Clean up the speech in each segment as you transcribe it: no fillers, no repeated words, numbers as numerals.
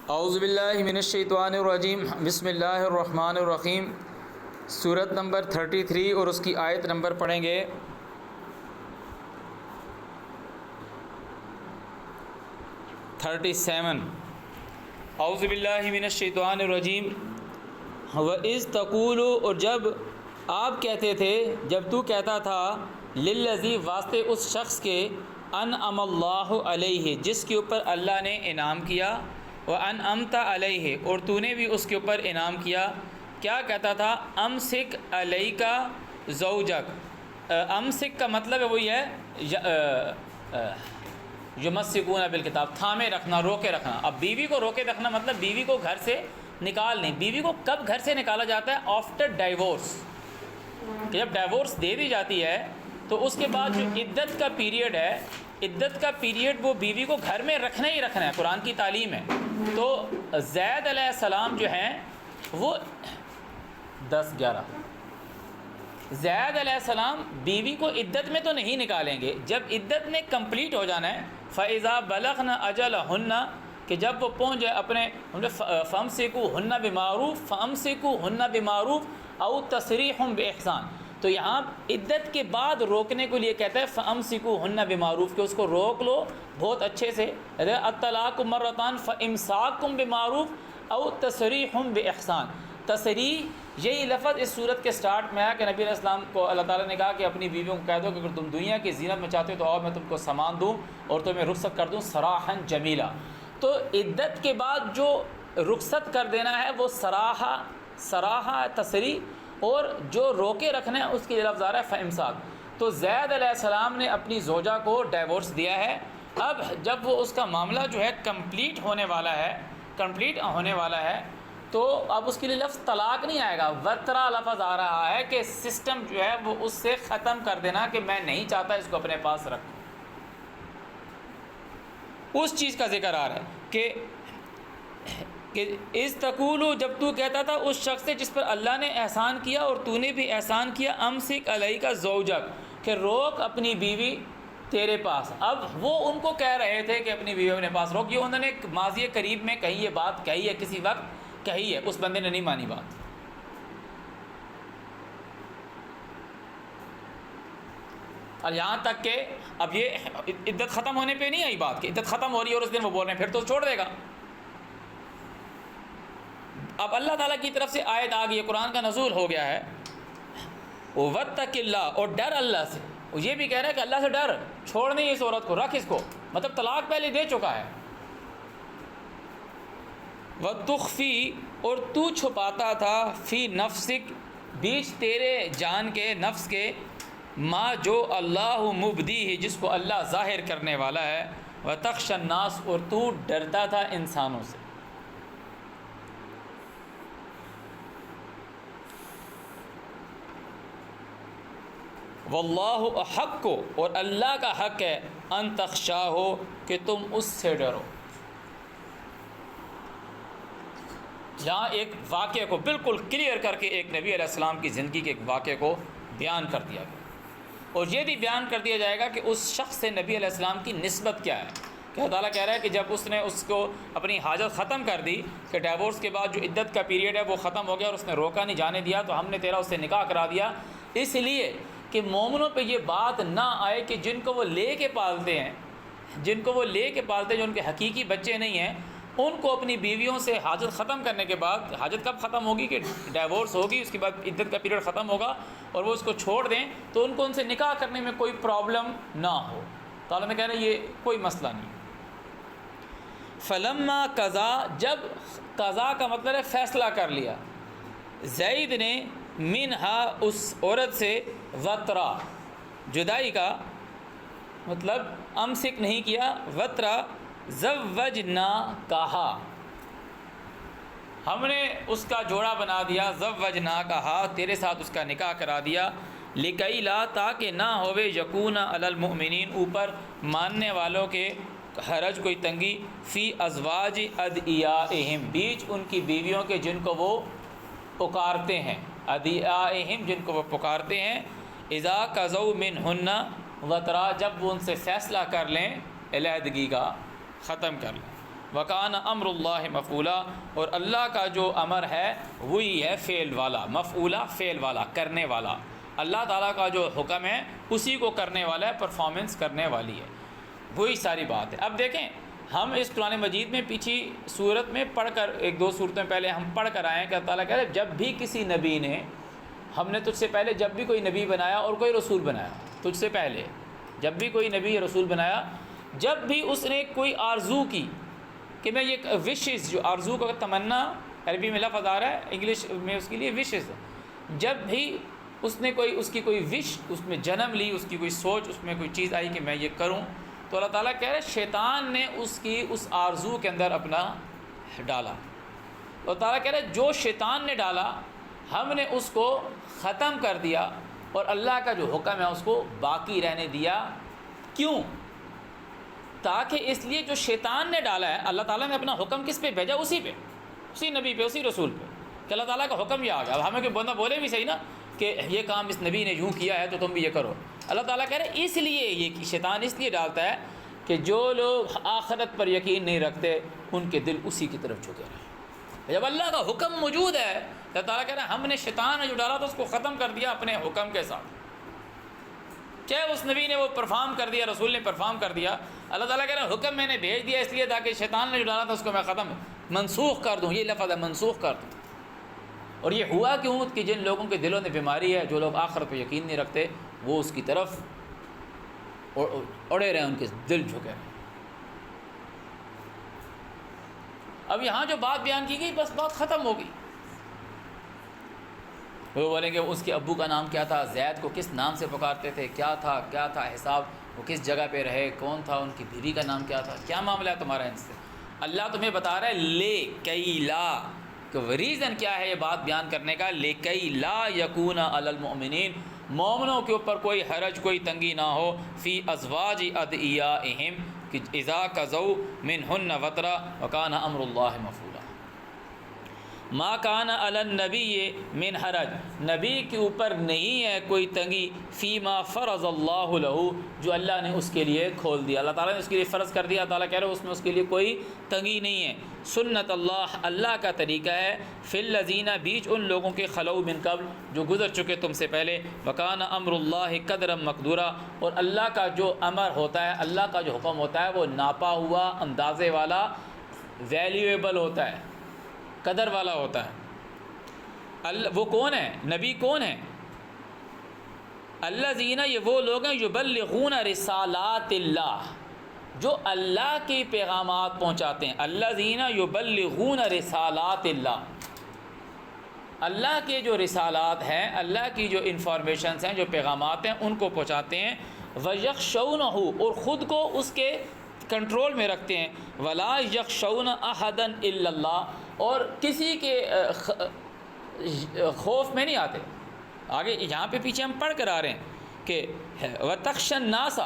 اعوذ باللہ من الشیطان الرجیم، بسم اللہ الرحمن الرحیم۔ سورت نمبر 33 اور اس کی آیت نمبر پڑھیں گے 37۔ اعوذ باللہ من الشیطان الرجیم۔ وَإِذْ تَقُولُ، اور جب آپ کہتے تھے، جب تو کہتا تھا، للذی، واسطے اس شخص کے، انعم اللہ علیہ، جس کے اوپر اللہ نے انعام کیا، وَأَنْعَمْتَ علیہ، اور تو نے بھی اس کے اوپر انعام کیا۔ کیا کہتا تھا؟ امسک علیک زوجک۔ امسک کا مطلب ہے وہی ہے یمسکون بالکتاب، تھامے رکھنا، روکے رکھنا۔ اب بیوی کو روکے رکھنا مطلب بیوی کو گھر سے نکال نہیں۔ بیوی کو کب گھر سے نکالا جاتا ہے؟ آفٹر ڈائیورس، کہ جب ڈائیورس دے دی جاتی ہے تو اس کے بعد جو عدت کا پیریڈ ہے، عدت کا پیریڈ وہ بیوی کو گھر میں رکھنا ہی رکھنا ہے، قرآن کی تعلیم ہے۔ تو زید علیہ السلام جو ہیں وہ 10-11، زید علیہ السلام بیوی کو عدت میں تو نہیں نکالیں گے، جب عدت نے کمپلیٹ ہو جانا ہے، فَإِذَا بَلَغْنَ أَجَلَهُنَّ، کہ جب وہ پہنچ جائے اپنے فَأَمْسِكُوهُنَّ بِمَعْرُوفٍ فَأَمْسِكُوهُنَّ بِمَعْرُوفٍ أَوْ تَسْرِيحٌ بِإِحْسَانٍ۔ تو یہاں عدت کے بعد روکنے کے لیے کہتا ہے فَأَمْسِكُوهُنَّ بِمَعْرُوفٍ، کہ اس کو روک لو بہت اچھے سے۔ الطلاق مرتان فَإِمْسَاكٌ بِمَعْرُوفٍ أَوْ تَسْرِيحٌ بِإِحْسَانٍ۔ تسریح، یہی لفظ اس صورت کے سٹارٹ میں آیا کہ نبی علیہ السلام کو اللہ تعالیٰ نے کہا کہ اپنی بیویوں کو کہہ دو کہ اگر تم دنیا کی زینت میں چاہتے ہو تو آؤ، میں تم کو سامان دوں اور تمہیں رخصت کر دوں سراحً جمیلا۔ تو عدت کے بعد جو رخصت کر دینا ہے وہ سراحہ تصریح، اور جو روکے رکھنا ہے اس کی لفظ آ رہا ہے فامساک۔ تو زید علیہ السلام نے اپنی زوجہ کو ڈائیورس دیا ہے۔ اب جب وہ اس کا معاملہ جو ہے کمپلیٹ ہونے والا ہے تو اب اس کے لیے لفظ طلاق نہیں آئے گا، وطرا لفظ آ رہا ہے کہ سسٹم جو ہے وہ اس سے ختم کر دینا کہ میں نہیں چاہتا اس کو اپنے پاس رکھوں۔ اس چیز کا ذکر آ رہا ہے کہ اس تقولو، جب تو کہتا تھا اس شخص سے جس پر اللہ نے احسان کیا اور تو نے بھی احسان کیا، امسک علیک زوجک، کہ روک اپنی بیوی تیرے پاس۔ اب وہ ان کو کہہ رہے تھے کہ اپنی بیوی اپنے پاس روک، یہ انہوں نے ماضی قریب میں کہی یہ بات کہی ہے، کسی وقت کہی ہے، اس بندے نے نہیں مانی بات۔ اور یہاں تک کہ اب یہ عدت ختم ہونے پہ نہیں آئی بات کہ عدت ختم ہو رہی ہے اور اس دن وہ بول رہے ہیں پھر تو چھوڑ دے گا۔ اب اللہ تعالیٰ کی طرف سے آیت آ گئی ہے، قرآن کا نزول ہو گیا ہے، وَاتَّقِ اللَّهَ، اور ڈر اللہ سے۔ وہ یہ بھی کہہ رہا ہے کہ اللہ سے ڈر، چھوڑ نہیں اس عورت کو، رکھ اس کو، مطلب طلاق پہلے دے چکا ہے۔ وَتُخْفِي، اور تو چھپاتا تھا، فی نفسک، بیچ تیرے جان کے، نفس کے، ما، جو اللہ مبدی، جس کو اللہ ظاہر کرنے والا ہے، وَتَخْشَى النَّاسَ، اور تو ڈرتا تھا انسانوں سے۔ واللہ احق، اور اللہ کا حق ہے، ان تخشاہ، کہ تم اس سے ڈرو۔ جہاں ایک واقعے کو بالکل کلیئر کر کے ایک نبی علیہ السلام کی زندگی کے ایک واقعے کو بیان کر دیا گیا، اور یہ بھی بیان کر دیا جائے گا کہ اس شخص سے نبی علیہ السلام کی نسبت کیا ہے۔ کہ اللہ تعالیٰ کہہ رہا ہے کہ جب اس نے اس کو اپنی حاجت ختم کر دی، کہ ڈائیورس کے بعد جو عدت کا پیریڈ ہے وہ ختم ہو گیا اور اس نے روکا نہیں جانے دیا، تو ہم نے تیرا اس سے نکاح کرا دیا، اس لیے کہ مومنوں پہ یہ بات نہ آئے کہ جن کو وہ لے کے پالتے ہیں، جو ان کے حقیقی بچے نہیں ہیں، ان کو اپنی بیویوں سے حاجت ختم کرنے کے بعد، حاجت کب ختم ہوگی کہ ڈائیورس ہوگی، اس کے بعد عدت کا پیریڈ ختم ہوگا اور وہ اس کو چھوڑ دیں، تو ان کو ان سے نکاح کرنے میں کوئی پرابلم نہ ہو۔ تو اللہ نے کہہ رہا ہے یہ کوئی مسئلہ نہیں۔ فلما قضا، جب قضا کا مطلب ہے فیصلہ کر لیا، زید نے منہا، اس عورت سے، وطرا، جدائی کا مطلب امسک نہیں کیا، وطرا، زوجنا، کہا، ہم نے اس کا جوڑا بنا دیا، زوجنا، کہا، تیرے ساتھ اس کا نکاح کرا دیا، لکئی لا، تاکہ نہ ہوئے، یکون علی المؤمنین، اوپر ماننے والوں کے، حرج، کوئی تنگی، فی ازواج ادعیائہم، بیچ ان کی بیویوں کے جن کو وہ پکارتے ہیں، ادعیائہم، جن کو وہ پکارتے ہیں، اذا قضوا منہن وطرا، جب وہ ان سے فیصلہ کر لیں علیحدگی کا، ختم کر لیں، وکان امر اللہ مفعولا، اور اللہ کا جو امر ہے وہی ہے فعل والا، مفعولا فعل والا، کرنے والا۔ اللہ تعالیٰ کا جو حکم ہے اسی کو کرنے والا ہے، پرفارمنس کرنے والی ہے، وہی ساری بات ہے۔ اب دیکھیں ہم اس قرآن مجید میں پیچھے صورت میں پڑھ کر، ایک دو صورتیں پہلے ہم پڑھ کر آئے ہیں کہ اللہ تعالیٰ کہہ رہے جب بھی کسی نبی نے، ہم نے تجھ سے پہلے جب بھی کوئی نبی بنایا اور کوئی رسول بنایا، تجھ سے پہلے جب بھی کوئی نبی یا رسول بنایا، جب بھی اس نے کوئی آرزو کی کہ میں یہ وشز، جو آرزو کا تمنا عربی میں لفظ آ رہا ہے، انگلش میں اس کے لیے وشز، جب بھی اس نے اس کی کوئی وش اس میں جنم لی، اس کی کوئی سوچ، اس میں کوئی چیز آئی کہ میں یہ کروں، تو اللہ تعالیٰ کہہ رہے شیطان نے اس آرزو کے اندر اپنا ڈالا۔ اللہ تعالیٰ کہہ رہے جو شیطان نے ڈالا ہم نے اس کو ختم کر دیا، اور اللہ کا جو حکم ہے اس کو باقی رہنے دیا۔ کیوں؟ تاکہ اس لیے جو شیطان نے ڈالا ہے، اللہ تعالیٰ نے اپنا حکم کس پہ بھیجا؟ اسی پہ، اسی نبی پہ، اسی رسول پہ، کہ اللہ تعالیٰ کا حکم یہ آ گیا۔ اب ہمیں کوئی بندہ بولے بھی صحیح نا کہ یہ کام اس نبی نے یوں کیا ہے تو تم بھی یہ کرو، اللہ تعالیٰ کہہ رہے اس لیے یہ شیطان اس لیے ڈالتا ہے کہ جو لوگ آخرت پر یقین نہیں رکھتے ان کے دل اسی کی طرف جھکے رہیں۔ جب اللہ کا حکم موجود ہے، اللہ تعالیٰ کہہ رہے ہیں ہم نے شیطان نے جو ڈالا تو اس کو ختم کر دیا اپنے حکم کے ساتھ، چاہے اس نبی نے وہ پرفارم کر دیا، رسول نے پرفارم کر دیا، اللہ تعالیٰ کہہ رہے ہیں حکم میں نے بھیج دیا اس لیے تاکہ شیطان نے جو ڈالا تھا اس کو میں ختم منسوخ کر دوں۔ یہ لفظ ہے منسوخ کر دوں۔ اور یہ ہوا کیوں؟ کہ جن لوگوں کے دلوں میں بیماری ہے، جو لوگ آخرت پہ یقین نہیں رکھتے، وہ اس کی طرف اڑے رہے، ان کے دل جھکے رہے۔ اب یہاں جو بات بیان کی گئی بس بات ختم ہو گئی۔ وہ بولیں گے اس کے ابو کا نام کیا تھا، زید کو کس نام سے پکارتے تھے، کیا تھا حساب، وہ کس جگہ پہ رہے، کون تھا، ان کی بیوی کا نام کیا تھا، کیا معاملہ ہے تمہارا ان سے؟ اللہ تمہیں بتا رہا ہے لے کئی لا، کہ ریزن کیا ہے یہ بات بیان کرنے کا، لے کئی لا یکون علی المؤمنین، مومنوں کے اوپر کوئی حرج، کوئی تنگی نہ ہو، فی ازواج ادعیائہم، کہ اذا قضوا منہن وطرا وکان امر اللہ مفعولا۔ ما کان علی النبی من حرج، نبی کے اوپر نہیں ہے کوئی تنگی، فیما فرض اللہ لہ، جو اللہ نے اس کے لیے کھول دیا، اللہ تعالیٰ نے اس کے لیے فرض کر دیا، اللہ تعالیٰ کہہ رہے اس میں اس کے لیے کوئی تنگی نہیں ہے۔ سنت اللہ، اللہ کا طریقہ ہے، فی الذین، بیچ ان لوگوں کے، خلو من قبل، جو گزر چکے تم سے پہلے، وکان امر اللہ قدرا مقدورا، اور اللہ کا جو امر ہوتا ہے، اللہ کا جو حکم ہوتا ہے وہ ناپا ہوا، اندازے والا، ویلیویبل ہوتا ہے، قدر والا ہوتا ہے۔ وہ کون ہے؟ نبی کون ہے؟ الذین، یہ وہ لوگ ہیں، یبلغون رسالات اللہ، جو اللہ کے پیغامات پہنچاتے ہیں۔ الذین یبلغون رسالات اللہ، اللہ کے جو رسالات ہیں، اللہ کی جو انفارمیشنز ہیں، جو پیغامات ہیں، ان کو پہنچاتے ہیں۔ وَيَخْشَوْنَهُ، اور خود کو اس کے کنٹرول میں رکھتے ہیں۔ وَلَا يَخْشَوْنَ أَحَدًا إِلَّا اللَّهُ، اور کسی کے خوف میں نہیں آتے۔ آگے یہاں پہ پیچھے ہم پڑھ کر آ رہے ہیں کہ وَتَخْشَى النَّاسَ،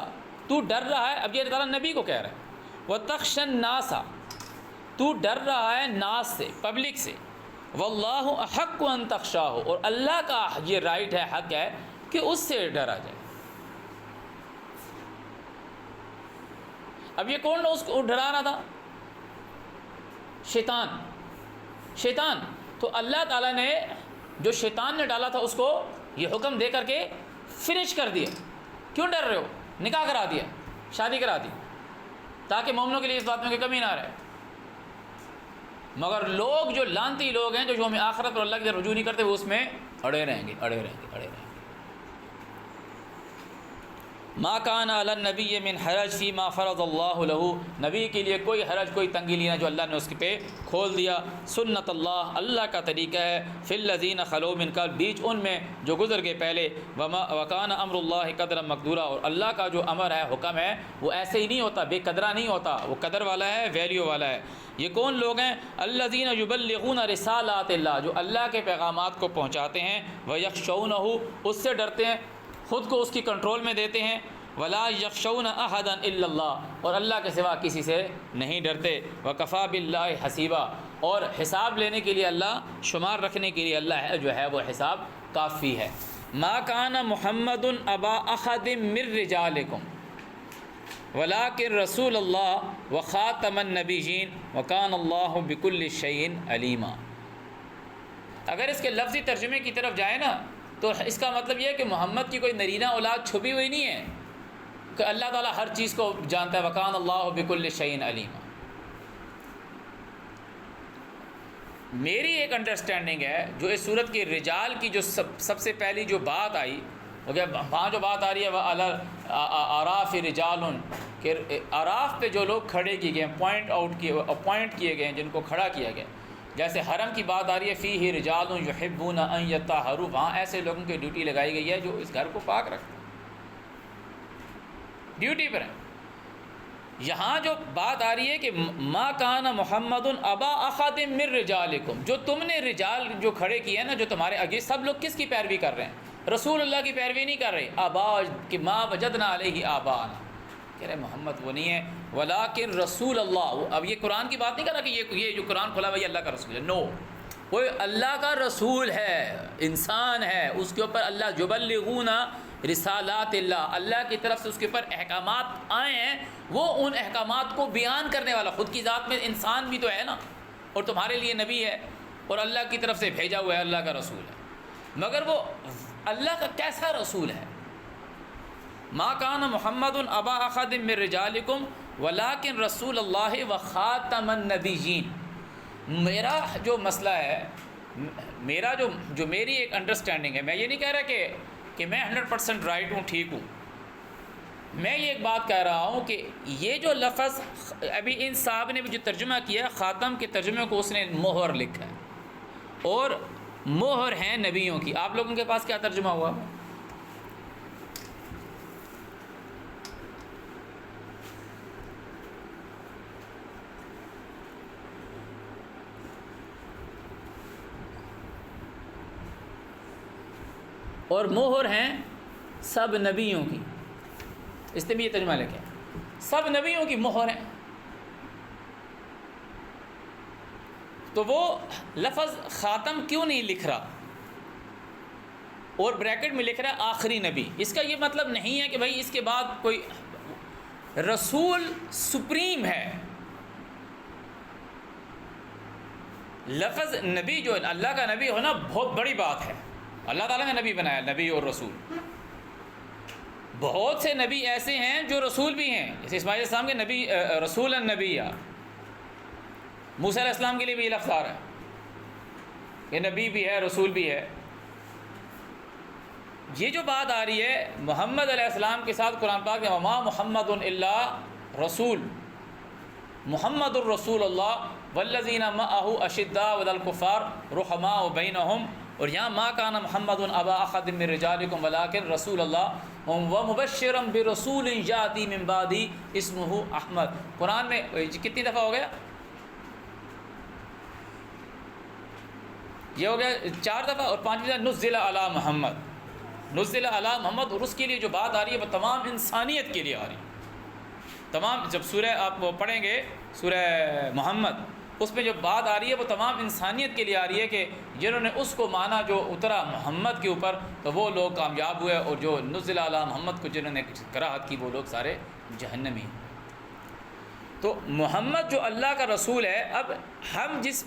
تو ڈر رہا ہے، اب یہ تعالیٰ نبی کو کہہ رہا ہے، وَتَخْشَى النَّاسَ، تو ڈر رہا ہے ناس سے، پبلک سے، وَاللَّهُ أَحَقُّ أَن تَخْشَاهُ، اور اللہ کا یہ رائٹ ہے، حق ہے کہ اس سے ڈرا جائے۔ اب یہ کون اس کو ڈرا رہا تھا؟ شیطان۔ تو اللہ تعالیٰ نے جو شیطان نے ڈالا تھا اس کو یہ حکم دے کر کے فنش کر دیا۔ کیوں ڈر رہے ہو؟ نکاح کرا دیا، شادی کرا دی، تاکہ مومنوں کے لیے اس بات میں کوئی کمی نہ رہے۔ مگر لوگ جو لانتی لوگ ہیں، جو ہمیں آخرت اور اللہ کی طرف رجوع نہیں کرتے، وہ اس میں اڑے رہیں گے۔ ما کان علی النبی من حرج فیما فرض اللہ لہ، نبی کے لیے کوئی حرج، کوئی تنگی لینا جو اللہ نے اس کے پہ کھول دیا۔ سنت اللہ، اللہ کا طریقہ ہے، فی الذین خلو من قبل، بیچ ان میں جو گزر گئے پہلے، وکان امر اللہ قدرا مقدورا، اور اللہ کا جو امر ہے، حکم ہے، وہ ایسے ہی نہیں ہوتا، بے قدرہ نہیں ہوتا، وہ قدر والا ہے، ویلیو والا ہے۔ یہ کون لوگ ہیں؟ الذین یبلغون رسالات اللہ، جو اللہ کے پیغامات کو پہنچاتے ہیں، ویخشونہ، اس سے ڈرتے ہیں، خود کو اس کی کنٹرول میں دیتے ہیں۔ ولا یخشون احدا الا اللہ، اور اللہ کے سوا کسی سے نہیں ڈرتے۔ وکفا باللہ حسیبا، اور حساب لینے کے لیے اللہ، شمار رکھنے کے لیے اللہ جو ہے وہ حساب کافی ہے۔ ما کان محمد ابا احد من رجالکم، ولاکن رسول اللہ و خاتم النبیین وکان اللہ بکل شیء علیما۔ اگر اس کے لفظی ترجمے کی طرف جائیں نا تو اس کا مطلب یہ ہے کہ محمد کی کوئی نرینہ اولاد چھپی ہوئی نہیں ہے، کہ اللہ تعالیٰ ہر چیز کو جانتا ہے، وکان اللہ بکل شیء علیما۔ میری ایک انڈرسٹینڈنگ ہے جو اس صورت کی رجال کی جو سب سے پہلی جو بات آئی، وہاں جو بات آ رہی ہے وہ اعراف رجال، کہ اعراف پہ جو لوگ کھڑے کیے گئے ہیں، اپوائنٹ کیے گئے ہیں، جن کو کھڑا کیا گیا، جیسے حرم کی بات آ رہی ہے فیہ رجال یحبون ان یطہروا، وہاں ایسے لوگوں کی ڈیوٹی لگائی گئی ہے جو اس گھر کو پاک رکھتے ہیں، ڈیوٹی پر ہیں۔ یہاں جو بات آ رہی ہے کہ ما کان محمد ابا احد من رجالکم، جو تم نے رجال جو کھڑے کیے ہیں نا، جو تمہارے آگے، سب لوگ کس کی پیروی کر رہے ہیں؟ رسول اللہ کی پیروی نہیں کر رہے، آبا کہ ما وجدنا علیہ آباءنا، کہہ رہے محمد وہ نہیں ہے، ولیکن رسول اللہ۔ اب یہ قرآن کی بات نہیں کر رہا کہ یہ جو قرآن کھلا ہوا یہ اللہ کا رسول ہے، نو، وہ اللہ کا رسول ہے، انسان ہے، اس کے اوپر اللہ یبلغون رسالات اللہ، اللہ کی طرف سے اس کے اوپر احکامات آئے ہیں، وہ ان احکامات کو بیان کرنے والا، خود کی ذات میں انسان بھی تو ہے نا، اور تمہارے لیے نبی ہے اور اللہ کی طرف سے بھیجا ہوا ہے، اللہ کا رسول ہے، مگر وہ اللہ کا کیسا رسول ہے؟ ما کان محمد ابا احد من رجالکم ولکن رسول اللہ و خاتم النبیین۔ میرا جو مسئلہ ہے، میرا جو میری ایک انڈرسٹینڈنگ ہے، میں یہ نہیں کہہ رہا کہ میں 100% رائٹ ہوں، ٹھیک ہوں، میں یہ ایک بات کہہ رہا ہوں کہ یہ جو لفظ ابھی ان صاحب نے بھی جو ترجمہ کیا، خاتم کے ترجمے کو اس نے مہر لکھا ہے، اور مہر ہیں نبیوں کی۔ آپ لوگوں کے پاس کیا ترجمہ ہوا؟ اور مہر ہیں سب نبیوں کی، اس نے بھی یہ ترجمہ لکھا ہے، سب نبیوں کی مہر ہیں۔ تو وہ لفظ خاتم کیوں نہیں لکھ رہا اور بریکٹ میں لکھ رہا ہے آخری نبی؟ اس کا یہ مطلب نہیں ہے کہ بھائی اس کے بعد کوئی رسول سپریم ہے۔ لفظ نبی جو اللہ کا نبی ہونا بہت بڑی بات ہے، اللہ تعالیٰ نے نبی بنایا، نبی اور رسول۔ بہت سے نبی ایسے ہیں جو رسول بھی ہیں، جیسے اسماعیل علیہ السلام کے نبی رسول النبی، موسیٰ علیہ السلام کے لیے بھی یہ لفظ آ رہا ہے کہ نبی بھی ہے، رسول بھی ہے۔ یہ جو بات آ رہی ہے محمد علیہ السلام کے ساتھ قرآن پاک میں وما محمد الا رسول، محمد الرسول اللہ والذین معہ اشداء علی الکفار رحماء بینہم، اور یہاں ما کان محمد ابا احد من رجالکم ولکن رسول اللہ ومبشرا برسول یاتی من بعدی اسمہ احمد۔ قرآن میں کتنی دفعہ ہو گیا؟ یہ ہو گیا 4 دفعہ، اور 5ویں دفعہ نزل علی محمد، نزل علی محمد، اور اس کے لیے جو بات آ رہی ہے وہ تمام انسانیت کے لیے آ رہی ہے۔ تمام جب سورہ آپ وہ پڑھیں گے سورہ محمد، اس میں جو بات آ رہی ہے وہ تمام انسانیت کے لیے آ رہی ہے کہ جنہوں نے اس کو مانا جو اترا محمد کے اوپر تو وہ لوگ کامیاب ہوئے، اور جو نزل علی محمد کو جنہوں نے کراہت کی وہ لوگ سارے جہنمی ہیں۔ تو محمد جو اللہ کا رسول ہے، اب ہم جس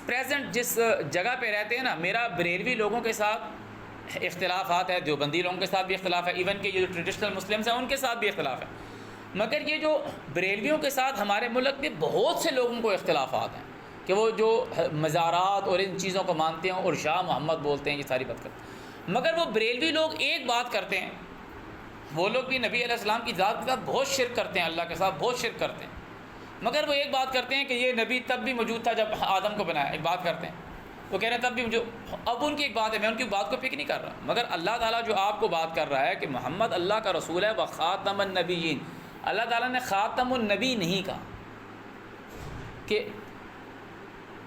جگہ پہ رہتے ہیں نا، میرا بریلوی لوگوں کے ساتھ اختلافات ہے، دیوبندی لوگوں کے ساتھ بھی اختلاف ہے، ایون کہ جو ٹریڈیشنل مسلمز ہیں ان کے ساتھ بھی اختلاف ہے، مگر یہ جو بریلویوں کے ساتھ ہمارے ملک میں بہت سے لوگوں کو اختلافات ہیں کہ وہ جو مزارات اور ان چیزوں کو مانتے ہیں اور شاہ محمد بولتے ہیں، یہ ساری بات کرتے ہیں، مگر وہ بریلوی لوگ ایک بات کرتے ہیں، وہ لوگ بھی نبی علیہ السلام کی ذات کے ساتھ بہت شرک کرتے ہیں، اللہ کے ساتھ بہت شرک کرتے ہیں، مگر وہ ایک بات کرتے ہیں کہ یہ نبی تب بھی موجود تھا جب آدم کو بنایا، ایک بات کرتے ہیں، وہ کہہ رہے ہیں تب بھی اب ان کی ایک بات ہے، میں ان کی بات کو پک نہیں کر رہا، مگر اللہ تعالیٰ جو آپ کو بات کر رہا ہے کہ محمد اللہ کا رسول ہے وہ خاتم النبیین، اللہ تعالیٰ نے خاتم النبی نہیں کہا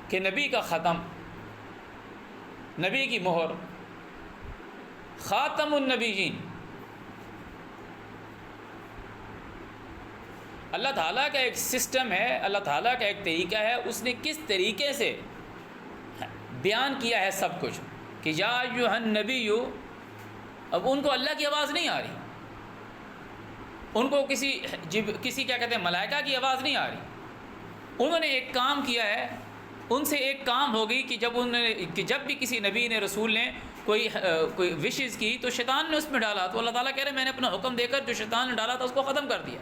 کہ نبی کا ختم، نبی کی مہر، خاتم النبیین۔ اللہ تعالیٰ کا ایک سسٹم ہے، اللہ تعالیٰ کا ایک طریقہ ہے، اس نے کس طریقے سے بیان کیا ہے سب کچھ کہ یا ایھا النبی، اب ان کو اللہ کی آواز نہیں آ رہی، ان کو کسی کیا کہتے ہیں ملائکہ کی آواز نہیں آ رہی. انہوں نے ایک کام کیا ہے، ان سے ایک کام ہو گئی کہ جب بھی کسی نبی نے رسول نے کوئی وشز کی تو شیطان نے اس میں ڈالا، تو اللہ تعالیٰ کہہ رہے ہیں میں نے اپنا حکم دے کر جو شیطان نے ڈالا تھا اس کو ختم کر دیا.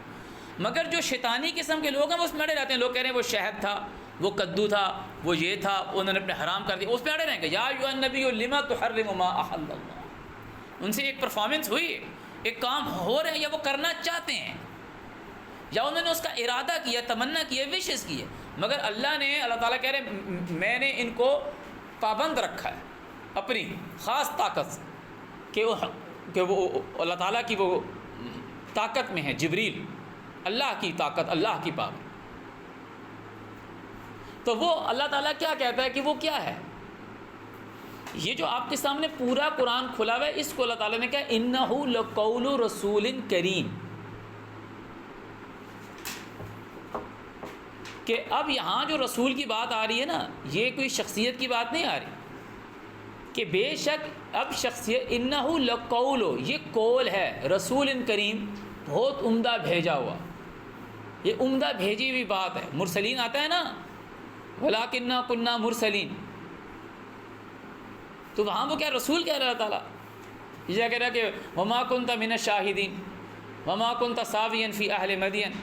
مگر جو شیطانی قسم کے لوگ ہیں وہ اس میں اڑے رہتے ہیں. لوگ کہہ رہے ہیں وہ شہد تھا، وہ کدو تھا، وہ یہ تھا، انہوں نے اپنے حرام کر دیا، اس پہ اڑے رہیں گے. یا ایھا النبی لما تحرم ما احل اللہ. ان سے ایک پرفارمنس ہوئی، ایک کام ہو رہے ہیں یا وہ کرنا چاہتے ہیں، یا انہوں نے اس کا ارادہ کیا، تمنا کی ہے، وشز کی ہے. مگر اللہ تعالیٰ کہہ رہے ہیں میں نے ان کو پابند رکھا ہے اپنی خاص طاقت سے، کہ وہ اللہ تعالیٰ کی وہ طاقت میں ہے. جبریل اللہ کی طاقت، اللہ کی پاور. تو وہ اللہ تعالیٰ کیا کہتا ہے کہ وہ کیا ہے. یہ جو آپ کے سامنے پورا قرآن کھلا ہوا ہے، اس کو اللہ تعالیٰ نے کہا انہ لقول رسول کریم. کہ اب یہاں جو رسول کی بات آ رہی ہے نا، یہ کوئی شخصیت کی بات نہیں آ رہی کہ بے شک اب شخصیت. انہ لقول، یہ قول ہے، رسول کریم بہت عمدہ بھیجا ہوا. یہ عمدہ بھیجی ہوئی بات ہے. مرسلین آتا ہے نا، وَلَٰكِنَّا كُنَّا مُرْسَلِينَ، تو وہاں وہ کیا رسول کہہ رہا ہے اللہ تعالیٰ. یہ کہہ رہا ہے کہ وَمَا كُنْتَ مِنَ الشَّاهِدِينَ وَمَا كُنْتَ سَاوِيًا فِي أَهْلِ مَدْيَنَ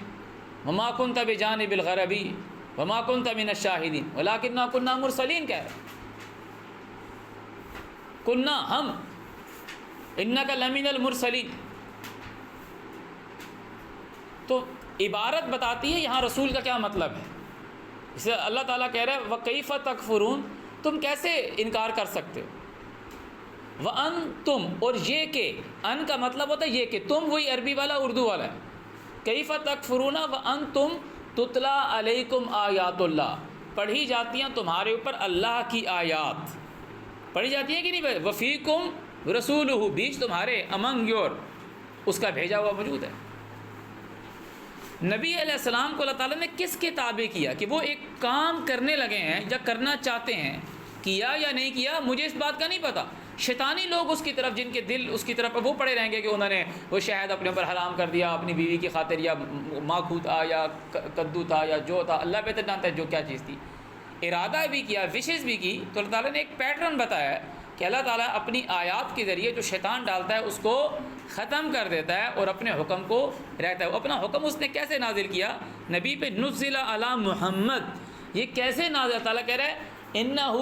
وَمَا كُنْتَ بِجَانِبِ الْغَرَبِيِّ وَمَا كُنْتَ مِنَ الشَّاهِدِينَ وَلَٰكِنَّا كُنَّا مُرْسَلِينَ کہہ رہا ہے. کنّا ہم، اِنَّكَ لَمِنَ الْمُرْسَلِينَ. تو عبارت بتاتی ہے یہاں رسول کا کیا مطلب ہے. اسے اللہ تعالیٰ کہہ رہا ہے وَكَيْفَ تَكْفُرُونَ، تم کیسے انکار کر سکتے ہو. وَأَنْتُمْ، اور یہ کہ، ان کا مطلب ہوتا ہے یہ کہ، تم وہی عربی والا اردو والا ہے. کیف تکفرون وانتم تتلا علیکم آیات اللہ، پڑھی جاتی ہیں تمہارے اوپر اللہ کی آیات. پڑھی جاتی ہیں کہ نہیں؟ وفیکم رسولہ، بیچ تمہارے، امنگ یور، اس کا بھیجا ہوا موجود ہے. نبی علیہ السلام کو اللہ تعالیٰ نے کس کے تابع کیا کہ وہ ایک کام کرنے لگے ہیں یا کرنا چاہتے ہیں، کیا یا نہیں کیا مجھے اس بات کا نہیں پتہ. شیطانی لوگ اس کی طرف، جن کے دل اس کی طرف وہ پڑے رہیں گے کہ انہوں نے وہ شہد اپنے اوپر حرام کر دیا اپنی بیوی کی خاطر، یا ماکھو تھا یا کدو تھا یا جو تھا، اللہ بہتر جانتا ہے جو کیا چیز تھی. ارادہ بھی کیا، وشز بھی کی. تو اللہ تعالیٰ نے ایک پیٹرن بتایا ہے کہ اللہ تعالیٰ اپنی آیات کے ذریعے جو شیطان ڈالتا ہے اس کو ختم کر دیتا ہے اور اپنے حکم کو رہتا ہے. اپنا حکم اس نے کیسے نازل کیا نبی پہ؟ نزل علی محمد. یہ کیسے نازل؟ اللہ تعالیٰ کہہ رہا ہے انہ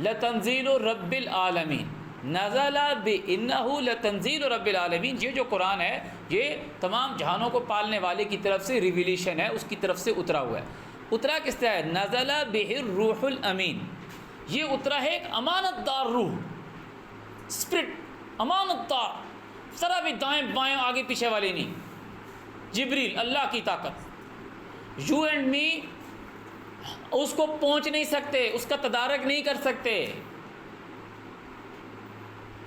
لتنزیل رب العالمین. نزل بانہ لتنزیل رب العالمین. یہ جو قرآن ہے یہ تمام جہانوں کو پالنے والے کی طرف سے ریویلیشن ہے، اس کی طرف سے اترا ہوا ہے. اترا کس طرح ہے؟ نزل بہ الروح الامین. یہ اترا ہے ایک امانت دار روح، اسپرٹ، امانت دار، ذرا بھی دائیں بائیں آگے پیچھے والے نہیں. جبریل اللہ کی طاقت، یو اینڈ می اس کو پہنچ نہیں سکتے، اس کا تدارک نہیں کر سکتے.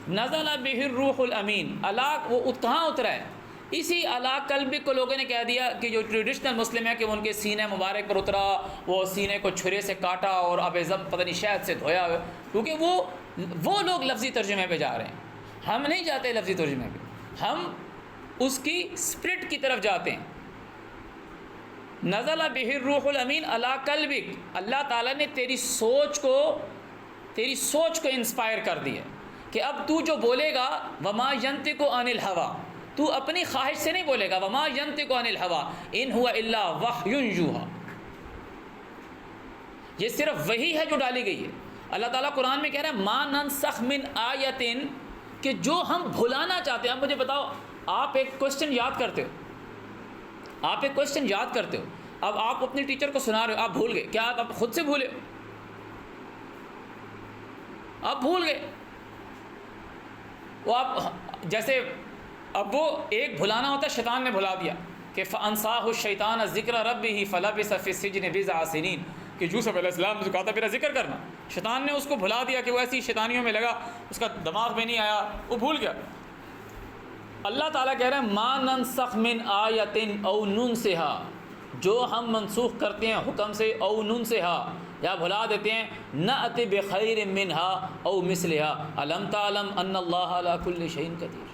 نزل بہ الروح الامین. اللہ وہ کہاں اترا ہے؟ اسی اللہ قلب کو لوگوں نے کہہ دیا کہ جو ٹریڈیشنل مسلم ہے کہ ان کے سینے مبارک پر اترا، وہ سینے کو چھرے سے کاٹا اور اب پتہ نہیں شہد سے دھویا، کیونکہ وہ لوگ لفظی ترجمے پہ جا رہے ہیں. ہم نہیں جاتے لفظی ترجمے پہ، ہم اس کی اسپرٹ کی طرف جاتے ہیں. نزل بہ الروح الامین علی قلبک. اللہ تعالیٰ نے تیری سوچ کو انسپائر کر دیا کہ اب تو جو بولے گا وما ینطق عن الہویٰ، تو اپنی خواہش سے نہیں بولے گا. وما ینطق عن الہویٰ ان ہوا الا وحی یوحیٰ. یہ صرف وحی ہے جو ڈالی گئی ہے. اللہ تعالیٰ قرآن میں کہہ رہا ہے ما ننسخ من آیت، کہ جو ہم بھلانا چاہتے ہیں. اب مجھے بتاؤ، آپ ایک کوشچن یاد کرتے ہو، اب آپ اپنے ٹیچر کو سنا رہے ہو، آپ بھول گئے. کیا آپ خود سے بھولے؟ آپ بھول گئے. وہ آپ جیسے اب وہ ایک بھلانا ہوتا ہے، شیطان نے بھلا دیا کہ فَأَنْسَاهُ الشَّيْطَانَ ذِكْرَ رَبِّهِ فَلَبِثَ فِي السِّجْنِ بِضْعَ سِنِينَ، کہ یوسف علیہ السلام نے کہا تھا میرا ذکر کرنا، شیطان نے اس کو بھلا دیا کہ وہ ایسی شیطانیوں میں لگا، اس کا دماغ میں نہیں آیا، وہ بھول گیا. اللہ تعالیٰ کہہ رہے ہیں ما ننسخ من آیت او ننسها، جو ہم منسوخ کرتے ہیں حکم سے، او ننسها یا بھلا دیتے ہیں، نأتی بخیر منها او مثلها الم تعلم ان اللہ علی کل شیء قدیر.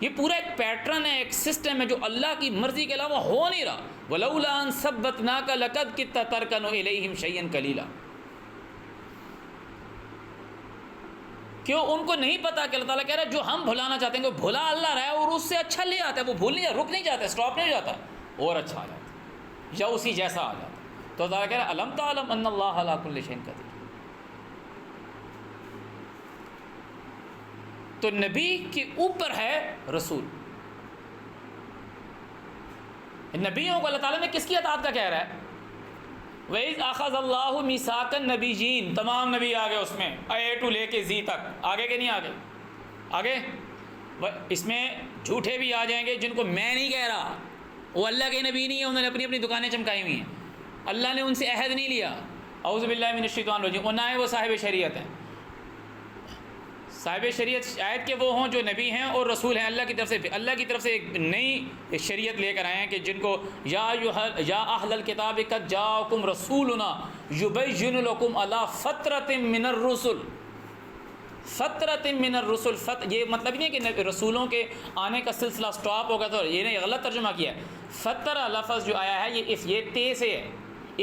یہ پورا ایک پیٹرن ہے، ایک سسٹم ہے جو اللہ کی مرضی کے علاوہ ہو نہیں رہا. وَلَوْلَا أَن ثَبَّتْنَاكَ لَقَدْ كِدتَّ تَرْكَنُ إِلَيْهِمْ شَيْئًا قَلِيلًا. کیوں؟ ان کو نہیں پتا کہ اللہ تعالیٰ کہہ رہا ہے جو ہم بھلانا چاہتے ہیں وہ بھلا اللہ رہا ہے اور اس سے اچھا لے آتا ہے. وہ بھول نہیں، رک نہیں جاتا، اسٹاپ نہیں ہو جاتا، اور اچھا آ جاتا ہے یا اسی جیسا آ جاتا ہے. تو اللہ تعالیٰ کہہ رہا ہے أَلَمْ تَعْلَمْ أَنَّ اللَّهَ عَلَىٰ كُلِّ شَيْءٍ قَدِيرٌ. تو نبی کے اوپر ہے رسول. نبیوں کو اللہ تعالیٰ نے کس کی اطاعت کا کہہ رہا ہے؟ وَإِذْ أَخَذَ اللَّهُ مِيثَاقَ النَّبِيِّينَ، تمام نبی آگے اس میں اے ٹو لے کے زی تک، آگے کہ نہیں آگے؟ آگے اس میں جھوٹے بھی آ جائیں گے جن کو میں نہیں کہہ رہا، وہ اللہ کے نبی نہیں ہیں، انہوں نے اپنی اپنی دکانیں چمکائی ہوئی ہیں، اللہ نے ان سے عہد نہیں لیا. اعوذ باللہ من الشیطان الرجیم. اور نہ ہی وہ صاحب شریعت ہیں. صاحب شریعت شاید کہ وہ ہوں جو نبی ہیں اور رسول ہیں، اللہ کی طرف سے ایک نئی شریعت لے کر آئے ہیں کہ جن کو یا اہل الکتاب قد جاءکم رسولنا یبین لکم علی فترۃ من الرسل. فترۃ من الرسل، یہ مطلب نہیں ہے کہ رسولوں کے آنے کا سلسلہ سٹاپ ہوگا، تو یہ نے غلط ترجمہ کیا ہے. فترہ لفظ جو آیا ہے یہ تے سے ہے،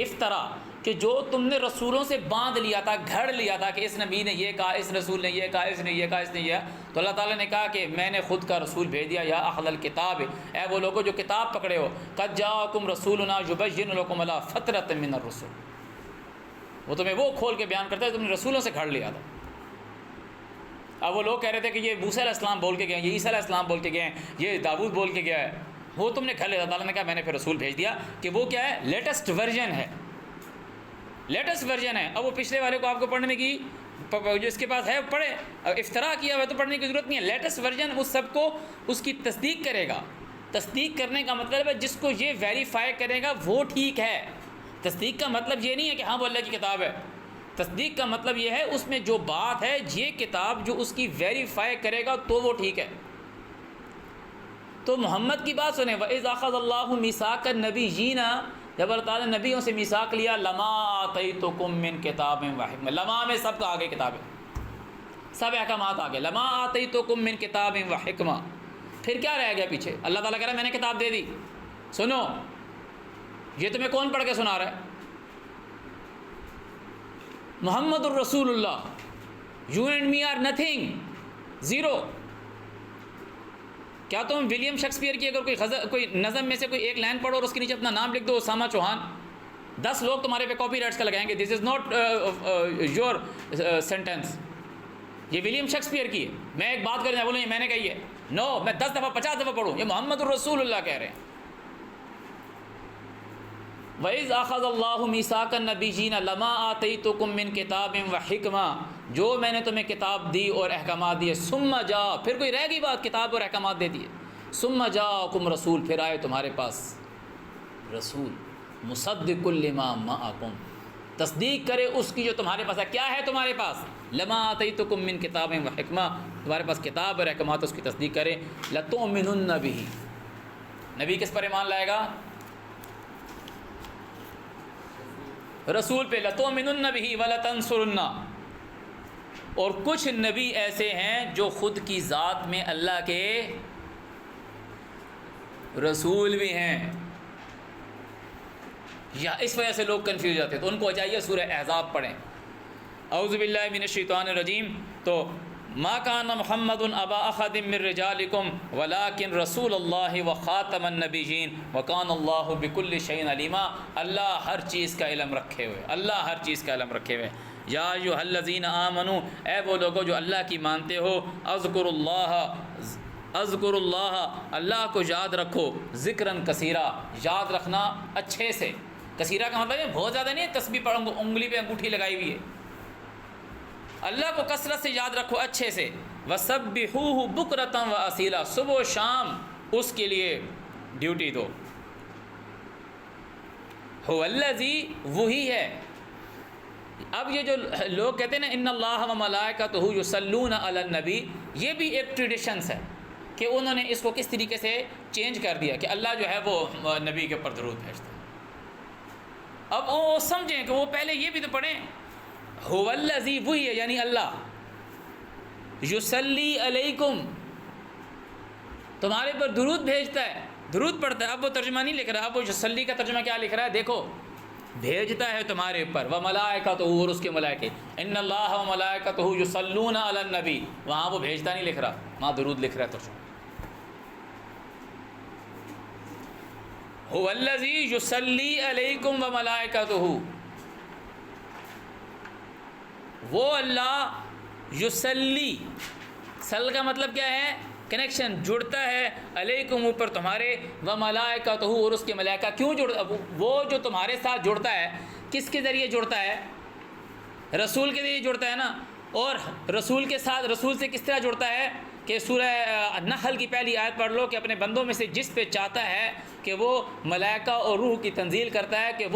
افطرا، کہ جو تم نے رسولوں سے باندھ لیا تھا، گھڑ لیا تھا کہ اس نبی نے یہ کہا، اس رسول نے یہ کہا، اس نے یہ کہا، اس نے یہ. تو اللہ تعالیٰ نے کہا کہ میں نے خود کا رسول بھیج دیا. یا اہل الکتاب، اے وہ لوگوں جو کتاب پکڑے ہو، قد جاءکم رسولنا یبین لکم علی فترۃ من الرسل. وہ تمہیں وہ کھول کے بیان کرتا ہے تم نے رسولوں سے گھڑ لیا تھا. اب وہ لوگ کہہ رہے تھے کہ یہ موسیٰ علیہ السلام بول کے گئے ہیں، یہ عیسیٰ علیہ السلام بول کے گئے ہیں، یہ داؤد بول کے گیا ہے، وہ تم نے گھڑ لیا. تعالیٰ نے کہا میں نے پھر رسول بھیج دیا کہ وہ کیا ہے، لیٹسٹ ورژن ہے، لیٹسٹ ورژن ہے. اب وہ پچھلے والے کو آپ کو پڑھنے کی، جو اس کے پاس ہے پڑھے، افتراء کیا ہوا ہے تو پڑھنے کی ضرورت نہیں ہے. لیٹسٹ ورژن وہ سب کو اس کی تصدیق کرے گا. تصدیق کرنے کا مطلب ہے جس کو یہ ویریفائی کرے گا وہ ٹھیک ہے. تصدیق کا مطلب یہ نہیں ہے کہ ہاں وہ اللہ کی کتاب ہے. تصدیق کا مطلب یہ ہے اس میں جو بات ہے، یہ کتاب جو اس کی ویریفائی کرے گا تو وہ ٹھیک ہے. تو محمد کی بات سنیں، وَإِذْ أَخَذَ اللَّهُ مِيثَاقَ النَّبِيِّينَ، جب اللہ تعالیٰ نے نبیوں سے میثاق لیا، لَمَا آتَيْتُكُم مِّن كِتَابٍ وَحِكْمَةٍ. لما میں سب کا آگے کتاب ہے، سب احکامات آگے. لَمَا آتَيْتُكُم مِّن كِتَابٍ وَحِكْمَةٍ. پھر کیا رہ گیا پیچھے؟ اللہ تعالیٰ کہہ رہا ہے میں نے کتاب دے دی. سنو، یہ تمہیں کون پڑھ کے سنا رہا ہے؟ محمد الرسول Allah. You and me are nothing, zero. کیا تم ولیم شیکسپیئر کی اگر کوئی نظم میں سے کوئی ایک لائن پڑھو اور اس کے نیچے اپنا نام لکھ دو، اسامہ چوہان، 10 لوگ تمہارے پہ کاپی رائٹس کا لگائیں گے. دس از ناٹ یور سینٹینس. یہ ولیم شیکسپیئر کی ہے. میں ایک بات کرنا بولوں یہ میں نے کہی ہے، نو، میں 10 دفعہ 50 دفعہ پڑھوں، یہ محمد الرسول اللہ کہہ رہے ہیں. وَإِذْ أَخَذَ اللَّهُ مِيثَاقَ النَّبِيِّينَ لَمَا آتَيْتُكُم مِّن كِتَابٍ وَحِكْمَةٍ، جو میں نے تمہیں کتاب دی اور احکامات دیے. ثُمَّ جَاءَ، پھر کوئی رہ گئی بات، کتاب اور احکامات دے دیے. ثُمَّ جَاءَكُمْ رَسُولٌ، پھر آئے تمہارے پاس رسول، مُصَدِّقٌ لِّمَا مَعَكُمْ، تصدیق کرے اس کی جو تمہارے پاس ہے. کیا ہے تمہارے پاس؟ لَمَا آتَيْتُكُم مِّن كِتَابٍ وَحِكْمَةٍ، تمہارے پاس کتاب اور احکامات، اس کی تصدیق کرے. لَتُؤْمِنُنَّ بِهِ، نبی کس پر ایمان لائے گا؟ رسول پہ. لَتُؤْمِنُنَّ بِهِ وَلَتَنصُرُنَّ. اور کچھ نبی ایسے ہیں جو خود کی ذات میں اللہ کے رسول بھی ہیں. یا اس وجہ سے لوگ کنفیوز جاتے ہیں، تو ان کو چاہیے سورہ احزاب پڑھیں. اعوذ باللہ من الشیطان الرجیم. تو ما کان محمد ابا احد من رجالکم ولکن رسول اللہ وخاتم النبیین وکان اللہ بکل شیء علیما. اللہ ہر چیز کا علم رکھے ہوئے، اللہ ہر چیز کا علم رکھے ہوئے. یا ایھا الذین آمنوا، اے وہ لوگوں جو اللہ کی مانتے ہو، اذکروا اللہ، اللہ کو یاد رکھو، ذکراً کثیرا، یاد رکھنا اچھے سے. کثیرہ کا مطلب ہے بہت زیادہ نہیں ہے، تسبیح پر انگلی پہ انگوٹھی لگائی ہوئی ہے. اللہ کو کثرت سے یاد رکھو اچھے سے. وَسَبِّحُوهُ بُكْرَةً وَأَصِيلًا، صبح و شام اس کے لیے ڈیوٹی دو. هُوَ الَّذِي، وہی ہے. اب یہ جو لوگ کہتے ہیں نا ان اللہ وملائکتہ یصلون علی النبی، یہ بھی ایک ٹریڈیشنس ہے کہ انہوں نے اس کو کس طریقے سے چینج کر دیا کہ اللہ جو ہے وہ نبی کے اوپر درود بھیجتا ہے. اب وہ سمجھیں کہ وہ پہلے یہ بھی تو پڑھیں، هو الذی، وہی ہے یعنی اللہ، یصلی علیکم، تمہارے پر درود بھیجتا ہے، درود پڑھتا ہے۔ اب وہ ترجمہ نہیں لکھ رہا، اب وہ یصلی کا ترجمہ کیا لکھ رہا ہے؟ دیکھو، بھیجتا ہے تمہارے اوپر، وملائکتہ، اور اس کے ملائکے، ان اللہ وملائکتہ یصلون علی النبی، وہاں وہ بھیجتا نہیں لکھ رہا، وہاں درود لکھ رہا ہے ترجمہ۔ هو الذی یصلی علیکم وملائکتہ، وہ اللہ یصلی، سل کا مطلب کیا ہے؟ کنیکشن، جڑتا ہے، علیکم اوپر تمہارے، وملائکتہ، اور اس کے ملائکہ۔ کیوں جڑتا؟ وہ جو تمہارے ساتھ جڑتا ہے کس کے ذریعے جڑتا ہے؟ رسول کے ذریعے جڑتا ہے نا۔ اور رسول کے ساتھ، رسول سے کس طرح جڑتا ہے؟ کہ سورہ نحل کی پہلی آیت پڑھ لو کہ اپنے بندوں میں سے جس پہ چاہتا ہے کہ وہ ملائکہ اور روح کی تنزیل کرتا ہے کہ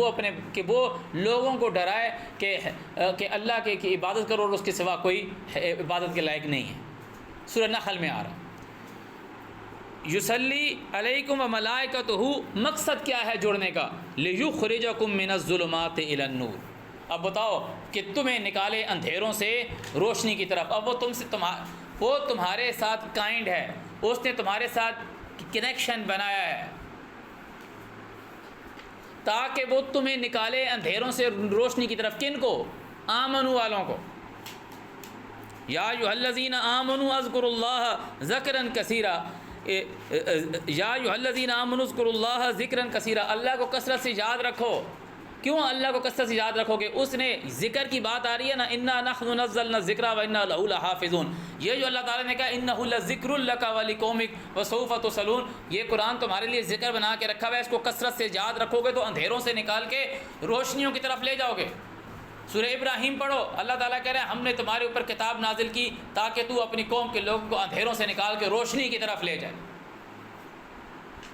وہ لوگوں کو ڈرائے کہ اللہ کی عبادت کرو اور اس کے سوا کوئی عبادت کے لائق نہیں ہے۔ سورہ نحل میں آ رہا یصلی علیکم وملائکتہ، مقصد کیا ہے جڑنے کا؟ لیخرجکم من الظلمات الی النور۔ اب بتاؤ کہ تمہیں نکالے اندھیروں سے روشنی کی طرف۔ اب وہ تمہارے ساتھ کائنڈ ہے، اس نے تمہارے ساتھ کنیکشن بنایا ہے تاکہ وہ تمہیں نکالے اندھیروں سے روشنی کی طرف۔ کن کو؟ آمنو والوں کو۔ یا ایھا الذین آمنوا اذکروا اللہ ذکرا کثیرا، یا ایھا الذین آمنوا اذکروا اللہ ذکرا کثیرا، اللہ کو کثرت سے یاد رکھو۔ کیوں اللہ کو کثرت سے یاد رکھو گے؟ اس نے ذکر کی بات آ رہی ہے نا، انا نحن نزلنا الذکر وانا لہ لحافظون۔ یہ جو اللہ تعالیٰ نے کہا انہ لذکر لک ولقومک وسوف تسألون، یہ قرآن تمہارے لیے ذکر بنا کے رکھا ہوا ہے، اس کو کثرت سے یاد رکھو گے تو اندھیروں سے نکال کے روشنیوں کی طرف لے جاؤ گے۔ سورہ ابراہیم پڑھو، اللہ تعالیٰ کہہ رہے ہیں ہم نے تمہارے اوپر کتاب نازل کی تاکہ تو اپنی قوم کے لوگوں کو اندھیروں سے نکال کے روشنی کی طرف لے جائے۔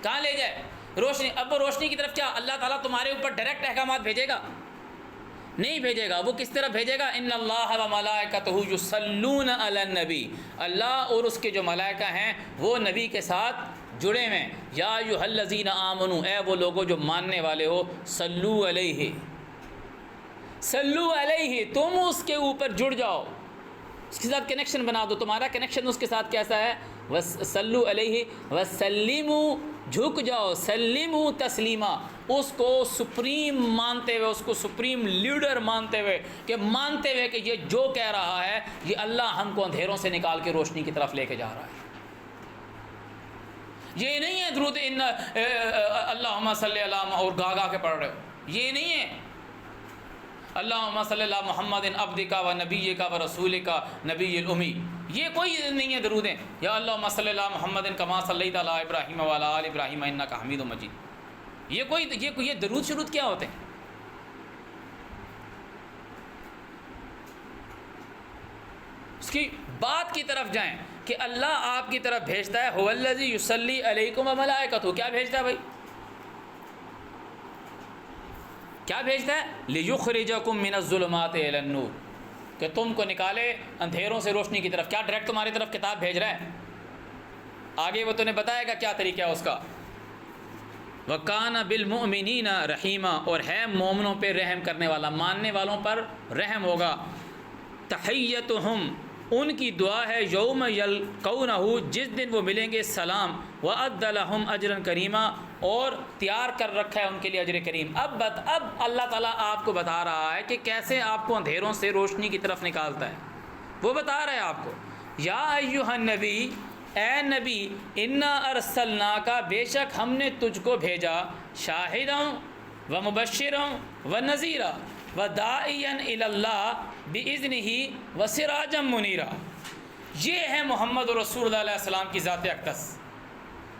کہاں لے جائے؟ روشنی۔ اب وہ روشنی کی طرف کیا اللہ تعالیٰ تمہارے اوپر ڈائریکٹ احکامات بھیجے گا؟ نہیں بھیجے گا۔ وہ کس طرح بھیجے گا؟ ان اللہ وملائکتہ یصلون علی النبی، اللہ اور اس کے جو ملائکہ ہیں وہ نبی کے ساتھ جڑے ہوئے ہیں۔ یا ایھا الذین آمنوا، اے وہ لوگوں جو ماننے والے ہو، صلو علیہ، صلو علیہ، تم اس کے اوپر جڑ جاؤ، اس کے ساتھ کنیکشن بنا دو۔ تمہارا کنیکشن اس کے ساتھ کیسا ہے؟ صلو علیہ وسلموا، جھک جاؤ، سلموا تسلیما، اس کو سپریم مانتے ہوئے، اس کو سپریم لیڈر مانتے ہوئے، کہ مانتے ہوئے کہ یہ جو کہہ رہا ہے یہ اللہ ہم کو اندھیروں سے نکال کے روشنی کی طرف لے کے جا رہا ہے۔ یہ نہیں ہے درود ان اللہم صلی اللہ اور گا گا کے پڑھ رہے ہو، یہ نہیں ہے اللہم صلی اللہ محمد عبدک و نبیک و رسولک نبی الامی، یہ کوئی نہیں ہے درود ہیں۔ یا اللہم صلی اللہ محمد کما صلیت علی ابراہیم و علی آل ابراہیم انک حمید مجید، یہ درود شروط کیا ہوتے ہیں؟ اس کی بات کی طرف جائیں کہ اللہ آپ کی طرف بھیجتا ہے، هو الذی یصلی علیکم وملائکتہ، کیا بھیجتا ہے بھائی؟ کیا بھیجتا ہے؟ لیخرجکم من الظلمات الی النور، کہ تم کو نکالے اندھیروں سے روشنی کی طرف۔ کیا ڈائریکٹ تمہاری طرف کتاب بھیج رہا ہے؟ آگے وہ تمہیں بتائے گا کیا طریقہ ہے اس کا۔ وَكَانَ بِالْمُؤْمِنِينَ رَحِيمًا، اور ہے مومنوں پہ رحم کرنے والا، ماننے والوں پر رحم ہوگا۔ تحیتہم، ان کی دعا ہے، یوم یلقونہ، جس دن وہ ملیں گے، سلام، وَأَعَدَّ لَهُمْ أَجْرًا كَرِيمًا، اور تیار کر رکھا ہے ان کے لیے اجر کریم۔ اب اللہ تعالیٰ آپ کو بتا رہا ہے کہ کیسے آپ کو اندھیروں سے روشنی کی طرف نکالتا ہے، وہ بتا رہا ہے آپ کو۔ یا ایھا النبی، اے نبی، انا ارسلناک، بے شک ہم نے تجھ کو بھیجا، شاہدا و مبشرا و نذیرا و داعیا الی اللہ باذنہ و سراجا منیرا۔ یہ ہے محمد رسول اللہ علیہ السلام کی ذات اقدس،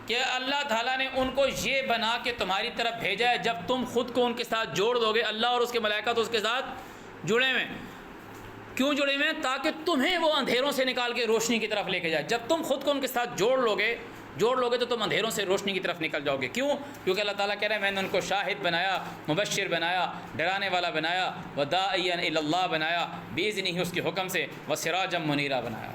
کہ اللہ تعالیٰ نے ان کو یہ بنا کے تمہاری طرف بھیجا ہے۔ جب تم خود کو ان کے ساتھ جوڑ دو گے، اللہ اور اس کے ملائکہ تو اس کے ساتھ جڑے ہوئے ہیں۔ کیوں جڑے ہوئے ہیں؟ تاکہ تمہیں وہ اندھیروں سے نکال کے روشنی کی طرف لے کے جائے۔ جب تم خود کو ان کے ساتھ جوڑ لو گے تو تم اندھیروں سے روشنی کی طرف نکل جاؤ گے۔ کیوں؟ کیونکہ اللہ تعالیٰ کہہ رہے ہیں میں نے ان کو شاہد بنایا، مبشر بنایا، ڈرانے والا بنایا، وداعیا الی اللہ بنایا، باذنہ، اس کے حکم سے، وسراجا منیرا بنایا۔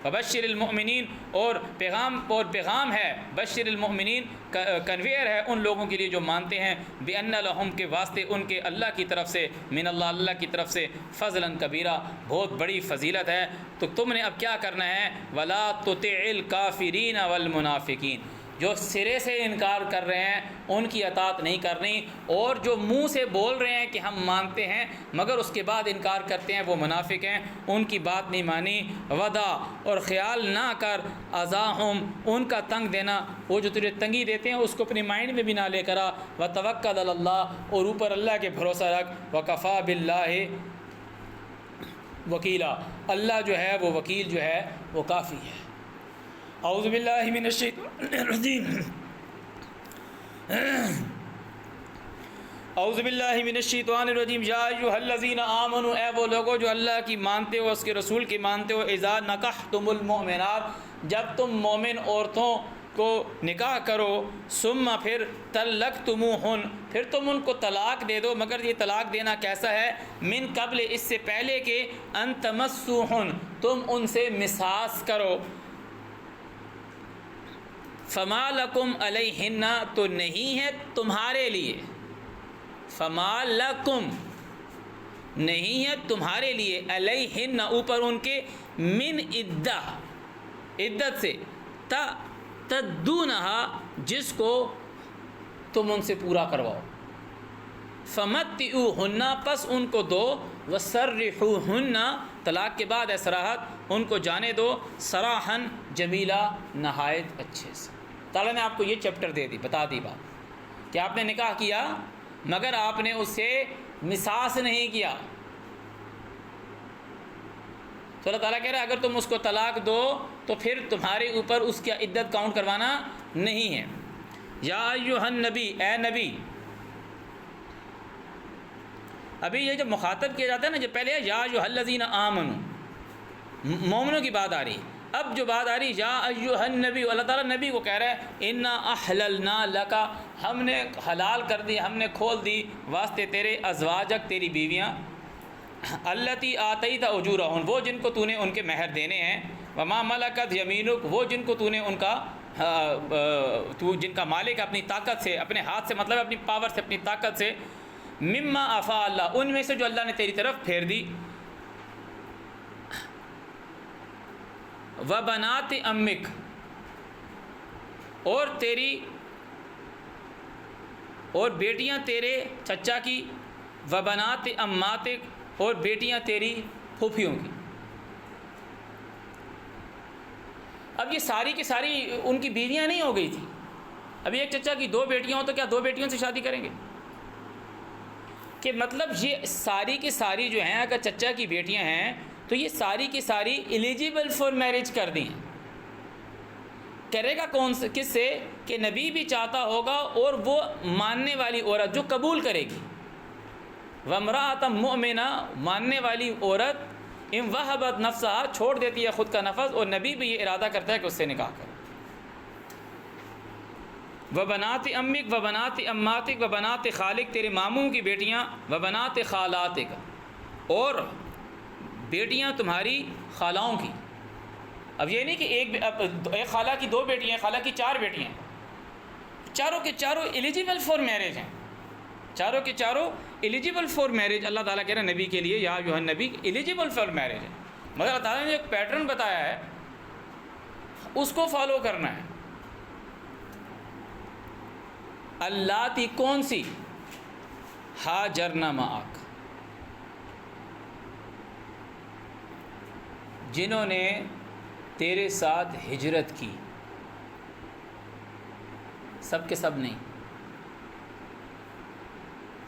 وبشر المؤمنین، اور پیغام ہے، بشر المؤمنین کنویئر ہے ان لوگوں کے لیے جو مانتے ہیں، بأن لہم کے واسطے ان کے اللہ کی طرف سے، من اللہ کی طرف سے، فضلا کبیرہ بہت بڑی فضیلت ہے۔ تو تم نے اب کیا کرنا ہے، ولا تطع الکافرین والمنافقین، جو سرے سے انکار کر رہے ہیں ان کی اطاعت نہیں کرنی، اور جو منہ سے بول رہے ہیں کہ ہم مانتے ہیں مگر اس کے بعد انکار کرتے ہیں وہ منافق ہیں، ان کی بات نہیں مانی۔ ودا، اور خیال نہ کر، ازاہم ان کا تنگ دینا، وہ جو تجھے تنگی دیتے ہیں اس کو اپنی مائنڈ میں بھی نہ لے کرا۔ وتوکل علی اللہ، اور اوپر اللہ کے بھروسہ رکھ۔ وکفیٰ باللہ وکیلا، اللہ جو ہے وہ وکیل جو ہے وہ کافی ہے۔ اعوذ باللہ من الشیطان الرجیم، اعوذ باللہ من الشیطان الرجیم، یا ایھا الذین آمنوا، اے وہ لوگو جو اللہ کی مانتے ہو، اس کے رسول کی مانتے ہو، اذا نکحتم المؤمنات، جب تم مومن عورتوں کو نکاح کرو، ثم پھر طلقتموہن، پھر تم ان کو طلاق دے دو، مگر یہ طلاق دینا کیسا ہے، من قبل، اس سے پہلے کہ ان تمسوہن، تم ان سے مساس کرو، فما لکم علیہن، تو نہیں ہے تمہارے لیے، فما لکم نہیں ہے تمہارے لیے، علیہن اوپر ان کے، من عدہ عدت سے، تدونہا جس کو تم ان سے پورا کرواؤ، فمتعوہن پس ان کو دو، وسرحوہن طلاق کے بعد سراحت ان کو جانے دو، سراحن جمیلہ نہایت اچھے سے۔ تعالیٰ نے آپ کو یہ چیپٹر دے دی، بتا دی بات کہ آپ نے نکاح کیا مگر آپ نے اس سے مساس نہیں کیا، تو اللہ تعالیٰ کہہ رہا ہے اگر تم اس کو طلاق دو تو پھر تمہارے اوپر اس کی عدت کاؤنٹ کروانا نہیں ہے۔ یا ایھا النبی، اے نبی، ابھی یہ جب مخاطب کیا جاتا ہے نا، جو پہلے ہے یا ایھا الذین آمنوا، مومنوں کی بات آ رہی، اب جو بات آ رہی یا ایھا النبی، اللہ تعالیٰ نبی کو کہہ رہا ہے انا احللنا لک، ہم نے حلال کر دی، ہم نے کھول دی واسطے تیرے، ازواجک تیری بیویاں، التی آتیت اجورہن وہ جن کو تو نے ان کے مہر دینے ہیں، وما ملکت یمینک وہ جن کو تو نے ان کا تو جن کا مالک اپنی طاقت سے، اپنے ہاتھ سے مطلب اپنی پاور سے، اپنی طاقت سے، مما افاء اللہ ان میں سے جو اللہ نے تیری طرف پھیر دی، وبنات امک اور تیری اور بیٹیاں تیرے چچا کی، وبنات اماتک اور بیٹیاں تیری پھوپھیوں کی۔ اب یہ ساری کی ساری ان کی بیویاں نہیں ہو گئی تھی، ابھی ایک چچا کی دو بیٹیاں ہوں تو کیا دو بیٹیوں سے شادی کریں گے؟ کہ مطلب یہ ساری کی ساری جو ہیں، اگر چچا کی بیٹیاں ہیں تو یہ ساری کی ساری ایلیجیبل فار میرج کر دی ہیں۔ کرے گا کون سے، کس سے، کہ نبی بھی چاہتا ہوگا اور وہ ماننے والی عورت جو قبول کرے گی، وامرأۃ مؤمنہ ماننے والی عورت، ان وہبت نفسہا چھوڑ دیتی ہے خود کا نفس، اور نبی بھی یہ ارادہ کرتا ہے کہ اس سے نکاح کرے۔ وبنات امک وبنات اماتک وبنات خالک تیرے ماموں کی بیٹیاں، وبنات خالاتک اور بیٹیاں تمہاری خالاؤں کی۔ اب یہ نہیں کہ ایک خالہ کی دو بیٹیاں ہیں، خالہ کی چار بیٹیاں ہیں، چاروں کے چاروں ایلیجیبل فار میرج ہیں، چاروں کے چاروں ایلیجیبل فار میرج۔ اللہ تعالیٰ کہہ رہے ہیں نبی کے لیے یا ایھا النبی ایلیجیبل فار میرج ہے، مگر اللہ تعالیٰ نے ایک پیٹرن بتایا ہے اس کو فالو کرنا ہے۔ اللاتی کون سی، ہاجرن معک جنہوں نے تیرے ساتھ ہجرت کی، سب کے سب نہیں،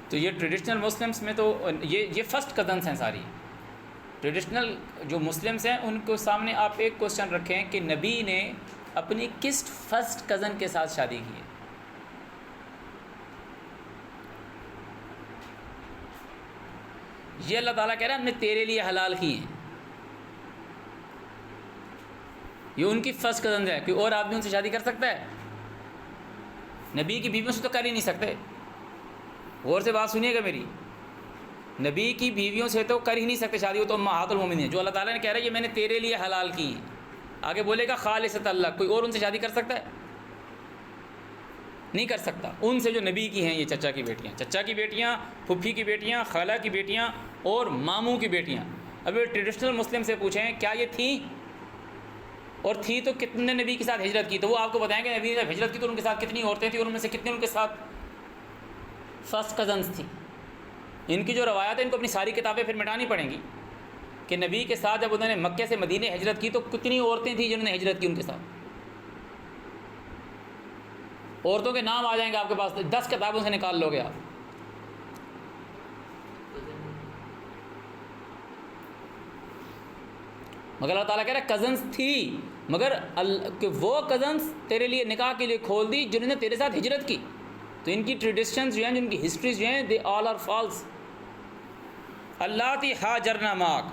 تو یہ ٹریڈیشنل مسلمس میں تو یہ فرسٹ کزنس ہیں ساری، ٹریڈیشنل جو مسلمس ہیں ان کو سامنے آپ ایک کوسچن رکھیں کہ نبی نے اپنی کس فرسٹ کزن کے ساتھ شادی کی ہے؟ یہ اللہ تعالیٰ کہہ رہا ہے ہم نے تیرے لیے حلال کی ہیں، یہ ان کی فرسٹ کزن ہے، کوئی اور آدمی ان سے شادی کر سکتا ہے؟ نبی کی بیویوں سے تو کر ہی نہیں سکتے، غور سے بات سنیے گا میری، نبی کی بیویوں سے تو کر ہی نہیں سکتے شادی، وہ تو امہات المومنین ہیں، جو اللہ تعالیٰ نے کہہ رہا ہے یہ میں نے تیرے لیے حلال کی ہیں۔ آگے بولے گا خالصۃ اللہ، کوئی اور ان سے شادی کر سکتا ہے؟ نہیں کر سکتا، ان سے جو نبی کی ہیں، یہ چچا کی بیٹیاں، چچا کی بیٹیاں، پھپھی کی بیٹیاں، خالہ کی بیٹیاں اور ماموں کی بیٹیاں۔ اب ٹریڈیشنل مسلم سے پوچھیں کیا یہ تھیں، اور تھی تو کتنے نبی کے ساتھ ہجرت کی، تو وہ آپ کو بتائیں گے نبی نے جب ہجرت کی تو ان کے ساتھ کتنی عورتیں تھیں، اور ان میں سے کتنے ان کے ساتھ فرسٹ کزنس تھیں۔ ان کی جو روایات ہیں ان کو اپنی ساری کتابیں پھر مٹانی پڑیں گی کہ نبی کے ساتھ جب انہوں نے مکے سے مدینے ہجرت کی تو کتنی عورتیں تھیں جنہوں نے ہجرت کی ان کے ساتھ۔ عورتوں کے نام آ جائیں گے آپ کے پاس، 10 کتابوں سے نکال لو گے آپ۔ مگر اللہ تعالیٰ کہہ رہا ہے کزنس تھی، مگر کہ وہ کزنس تیرے لیے نکاح کے لیے کھول دی جنہوں نے تیرے ساتھ ہجرت کی۔ تو ان کی ٹریڈیشنز جو ہیں، جن کی ہسٹریز جو ہیں، دے آل آر فالس۔ اللاتی ہاجرن معک،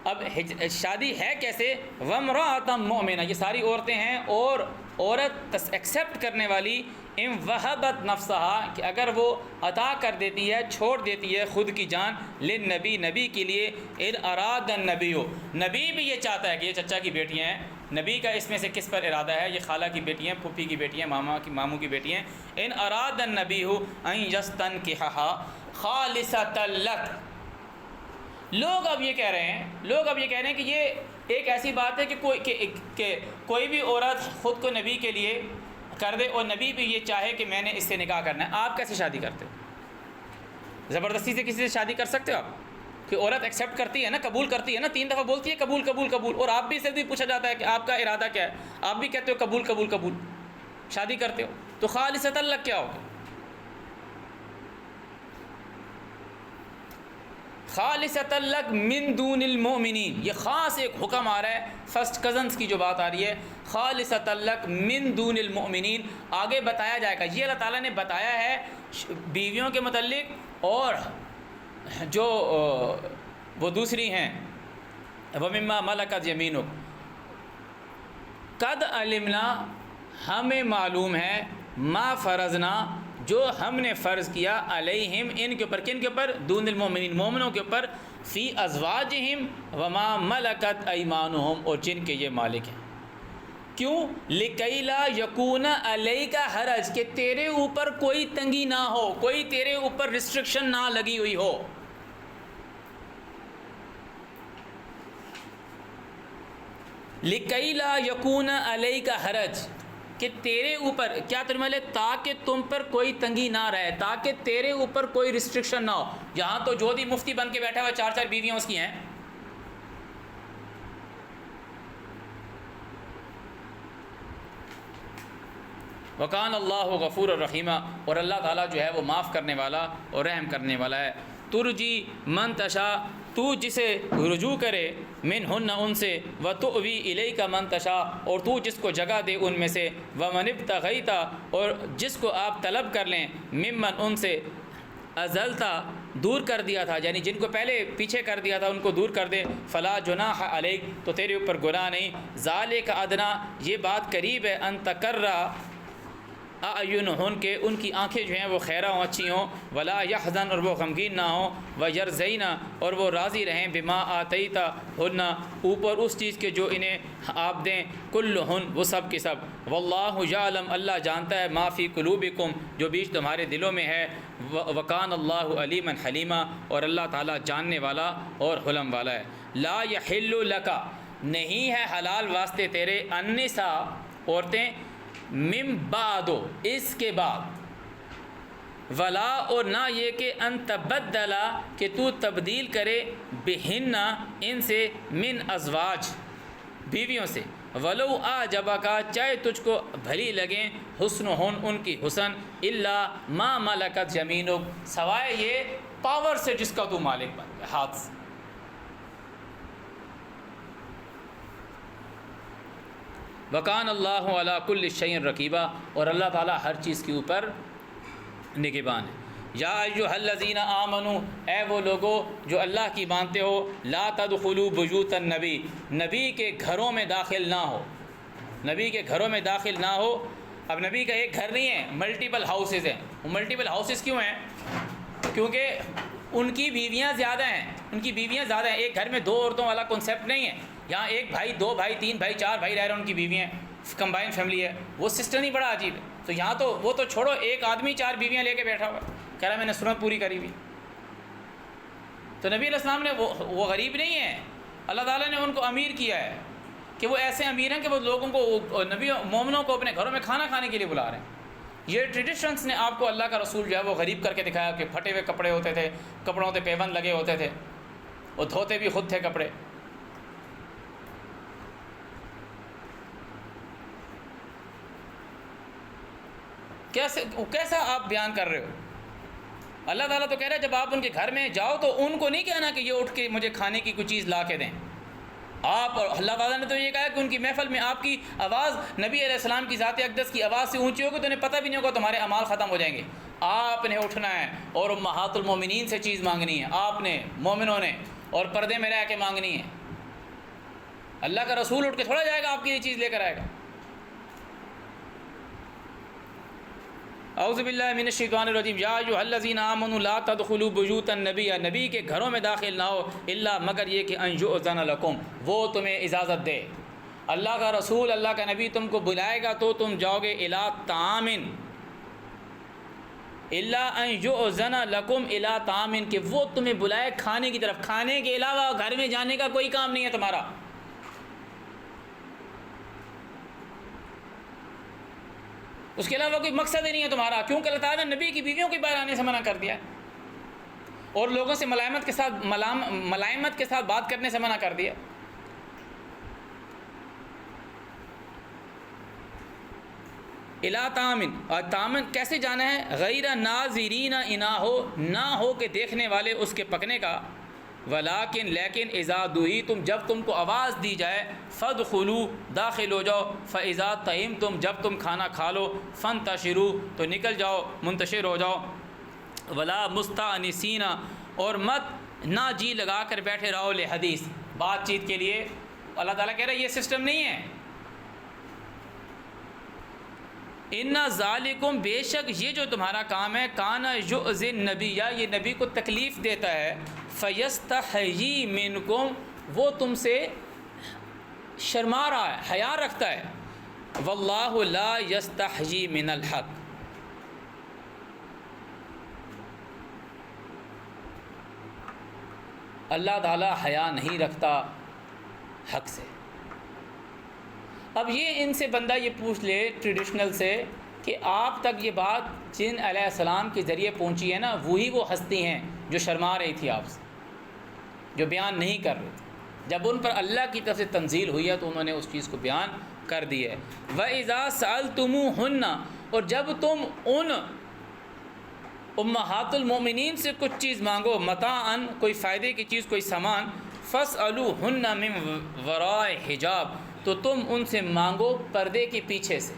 اب شادی ہے کیسے؟ وامرأۃ مؤمنہ، یہ ساری عورتیں ہیں، اور عورت ایکسیپٹ کرنے والی، ان وہبت نفسہا، کہ اگر وہ عطا کر دیتی ہے، چھوڑ دیتی ہے خود کی جان، للنبی، نبی کے لیے، ان اراد النبی، نبی بھی یہ چاہتا ہے کہ یہ چچا کی بیٹیاں ہیں، نبی کا اس میں سے کس پر ارادہ ہے؟ یہ خالہ کی بیٹیاں، پھوپھی کی بیٹیاں، ماموں کی بیٹیاں، ان اراد النبی ان یستنکحھا خالصۃ لک۔ لوگ اب یہ کہہ رہے ہیں کہ یہ ایک ایسی بات ہے کہ کوئی بھی عورت خود کو نبی کے لیے کر دے اور نبی بھی یہ چاہے کہ میں نے اس سے نکاح کرنا ہے۔ آپ کیسے شادی کرتے ہو؟ زبردستی سے کسی سے شادی کر سکتے ہو آپ؟ کہ عورت ایکسیپٹ کرتی ہے نا، قبول کرتی ہے نا، 3 دفعہ بولتی ہے قبول قبول قبول، اور آپ بھی سے بھی پوچھا جاتا ہے کہ آپ کا ارادہ کیا ہے، آپ بھی کہتے ہو قبول قبول قبول، شادی کرتے ہو، تو خالصۃ لک کیا ہوگا؟ خالصۃ لک من دون المؤمنین، یہ خاص ایک حکم آ رہا ہے، فرسٹ کزنس کی جو بات آ رہی ہے، خالصۃ لک من دون المؤمنین، آگے بتایا جائے گا۔ یہ اللہ تعالیٰ نے بتایا ہے بیویوں کے متعلق، اور جو وہ دوسری ہیں وَمِمَّا مَلَكَتْ يَمِينُكَ، قد علمنا، ہمیں معلوم ہے، ما فرضنا، جو ہم نے فرض کیا، علیہم، ان کے اوپر، کن کے اوپر؟ دون المؤمنین، مومنوں کے اوپر، فی ازواجہم وما ملکت ایمانہم، اور جن کے یہ مالک ہیں۔ کیوں؟ لکی لا یکون علیک حرج، کہ تیرے اوپر کوئی تنگی نہ ہو، کوئی تیرے اوپر ریسٹرکشن نہ لگی ہوئی ہو۔ لکی لا یکون علیک حرج، کہ تیرے اوپر کیا ترملے، تاکہ تم پر کوئی تنگی نہ رہے، تاکہ تیرے اوپر کوئی ریسٹرکشن نہ ہو۔ یہاں تو جو بھی مفتی بن کے بیٹھا ہوا 4 بیویاں اس کی ہیں۔ وکان اللہ غفور الرحیمہ، اور اللہ تعالیٰ جو ہے وہ معاف کرنے والا اور رحم کرنے والا ہے۔ ترجی من تشاء، تو جسے رجوع کرے، منہن، ان سے، وتؤوی الیک من تشاء، اور تو جس کو جگہ دے ان میں سے، ومن ابتغیت، اور جس کو آپ طلب کر لیں، ممن، ان سے، ازلتا، دور کر دیا تھا، یعنی جن کو پہلے پیچھے کر دیا تھا ان کو دور کر دے، فلا جناح علیک، تو تیرے اوپر گناہ نہیں، ذالک ادنا، یہ بات قریب ہے، ان تقرّ اعینہن، کے ان کی آنکھیں جو ہیں وہ خیرہ ہوں، اچھی ہوں، ولا یحزن، اور وہ غمگین نہ ہوں، ویرضین، اور وہ راضی رہیں، بما آتیتہن، اوپر اس چیز کے جو انہیں آپ دیں، کلہن، وہ سب کے سب، واللہ یعلم، اللہ جانتا ہے، ما فی قلوبکم، جو بیچ تمہارے دلوں میں ہے، وکان اللہ علیما حلیما، اور اللہ تعالیٰ جاننے والا اور حلم والا ہے۔ لا یحل لک، نہیں ہے حلال واسطے تیرے، النساء، عورتیں، من بعد، اس کے بعد، ولا، اور نہ یہ کہ ان تبدلا، کہ تو تبدیل کرے، بہن، ان سے، من ازواج، بیویوں سے، ولو اعجبک، چاہے تجھ کو بھلی لگیں، حسنہن، ان کی حسن، الا ما ملکت یمینک، سوائے یہ پاور سے جس کا تو مالک بن گیا، ہاتھ سے۔ وکان اللہ علی کل شیء رقیبا، اور اللہ تعالیٰ ہر چیز کے اوپر نگہبان ہے۔ یا ایھا الذین آمنوا، اے وہ لوگو جو اللہ کی مانتے ہو، لا تدخلوا بیوت النبی، نبی کے گھروں میں داخل نہ ہو، نبی کے گھروں میں داخل نہ ہو۔ اب نبی کا ایک گھر نہیں ہے، ملٹیپل ہاؤسز ہیں۔ وہ ملٹیپل ہاؤسز کیوں ہیں؟ کیونکہ ان کی بیویاں زیادہ ہیں، ان کی بیویاں زیادہ ہیں. ایک گھر میں 2 عورتوں والا کنسیپٹ نہیں ہے. یہاں 1 بھائی 2 بھائی 3 بھائی 4 بھائی رہ رہے ہیں، ان کی بیویاں کمبائن فیملی ہے. وہ سسٹم ہی بڑا عجیب ہے. تو یہاں تو وہ تو چھوڑو، ایک آدمی 4 بیویاں لے کے بیٹھا ہوا کہہ رہا ہے میں نے سنت پوری کری ہوئی. تو نبی علیہ السلام نے وہ غریب نہیں ہے، اللہ تعالیٰ نے ان کو امیر کیا ہے کہ وہ ایسے امیر ہیں کہ وہ لوگوں کو، نبی مومنوں کو اپنے گھروں میں کھانا کھانے کے لیے بلا رہے ہیں. یہ ٹریڈیشنس نے آپ کو اللہ کا رسول جو ہے وہ غریب کر کے دکھایا کہ پھٹے ہوئے کپڑے ہوتے تھے، کپڑوں پہ پیبند لگے ہوتے تھے، اور دھوتے بھی خود تھے کپڑے. کیسا آپ بیان کر رہے ہو؟ اللہ تعالیٰ تو کہہ رہا ہے جب آپ ان کے گھر میں جاؤ تو ان کو نہیں کہنا کہ یہ اٹھ کے مجھے کھانے کی کوئی چیز لا کے دیں. آپ اور اللہ تعالیٰ نے تو یہ کہا کہ ان کی محفل میں آپ کی آواز نبی علیہ السلام کی ذات اقدس کی آواز سے اونچی ہوگی تو انہیں پتہ بھی نہیں ہوگا، تمہارے اعمال ختم ہو جائیں گے. آپ نے اٹھنا ہے اور امہات المومنین سے چیز مانگنی ہے، آپ نے مومنوں نے، اور پردے میں رہ کے مانگنی ہے. اللہ کا رسول اٹھ کے تھوڑا جائے گا آپ کی یہ چیز لے کر آئے گا. اعوذ باللہ من الشیطان الرجیم. یا ایھا الذین آمنوا لا تدخلوا بیوت النبی، نبی کے گھروں میں داخل نہ ہو الا مگر یہ کہ ان یؤذن لکم، وہ تمہیں اجازت دے. اللہ کا رسول، اللہ کا نبی تم کو بلائے گا تو تم جاؤ گے الی طعام، الا ان یؤذن لکم الی طعام، کہ وہ تمہیں بلائے کھانے کی طرف. کھانے کے علاوہ گھر میں جانے کا کوئی کام نہیں ہے تمہارا. اس کے علاوہ کوئی مقصد ہی نہیں ہے تمہارا، کیونکہ اللہ تعالیٰ نے نبی کی بیویوں کے باہر آنے سے منع کر دیا ہے، اور لوگوں سے ملائمت کے ساتھ بات کرنے سے منع کر دیا. الا طامن، اور طامن کیسے جانا ہے؟ غیر ناظرین اناہو، نہ ہو کہ دیکھنے والے اس کے پکنے کا. ولیکن لیکن اذا دعیتم، جب تم کو آواز دی جائے، فادخلوا، داخل ہو جاؤ. فاذا طعمتم، جب تم کھانا کھا لو، فانتشروا، تو نکل جاؤ، منتشر ہو جاؤ. ولا مستأنسین، اور مت نہ جی لگا کر بیٹھے رہو لحدیث، بات چیت کے لیے. اللہ تعالیٰ کہہ رہا ہے یہ سسٹم نہیں ہے. ان ذالکم، بے شک یہ جو تمہارا کام ہے، کان یؤذی النبی، یا یہ نبی کو تکلیف دیتا ہے. فیستحیی منکم، وہ تم سے شرما رہا ہے، حیا رکھتا ہے. واللہ لا یستحیی من الحق، اللہ تعالیٰ حیا نہیں رکھتا حق سے. اب یہ ان سے بندہ یہ پوچھ لے ٹریڈیشنل سے کہ آپ تک یہ بات جن علیہ السلام کے ذریعے پہنچی ہے نا، وہی وہ ہستی ہیں جو شرما رہی تھی آپ سے، جو بیان نہیں کر رہے تھے. جب ان پر اللہ کی طرف سے تنزیل ہوئی ہے تو انہوں نے اس چیز کو بیان کر دی ہے. وَإِذَا سَأَلْتُمُوهُنَّ، اور جب تم ان امہات المومنین سے کچھ چیز مانگو، متاعن، کوئی فائدے کی چیز، کوئی سامان، فَاسْأَلُوهُنَّ مِن وَرَاءِ حجاب، تو تم ان سے مانگو پردے کے پیچھے سے.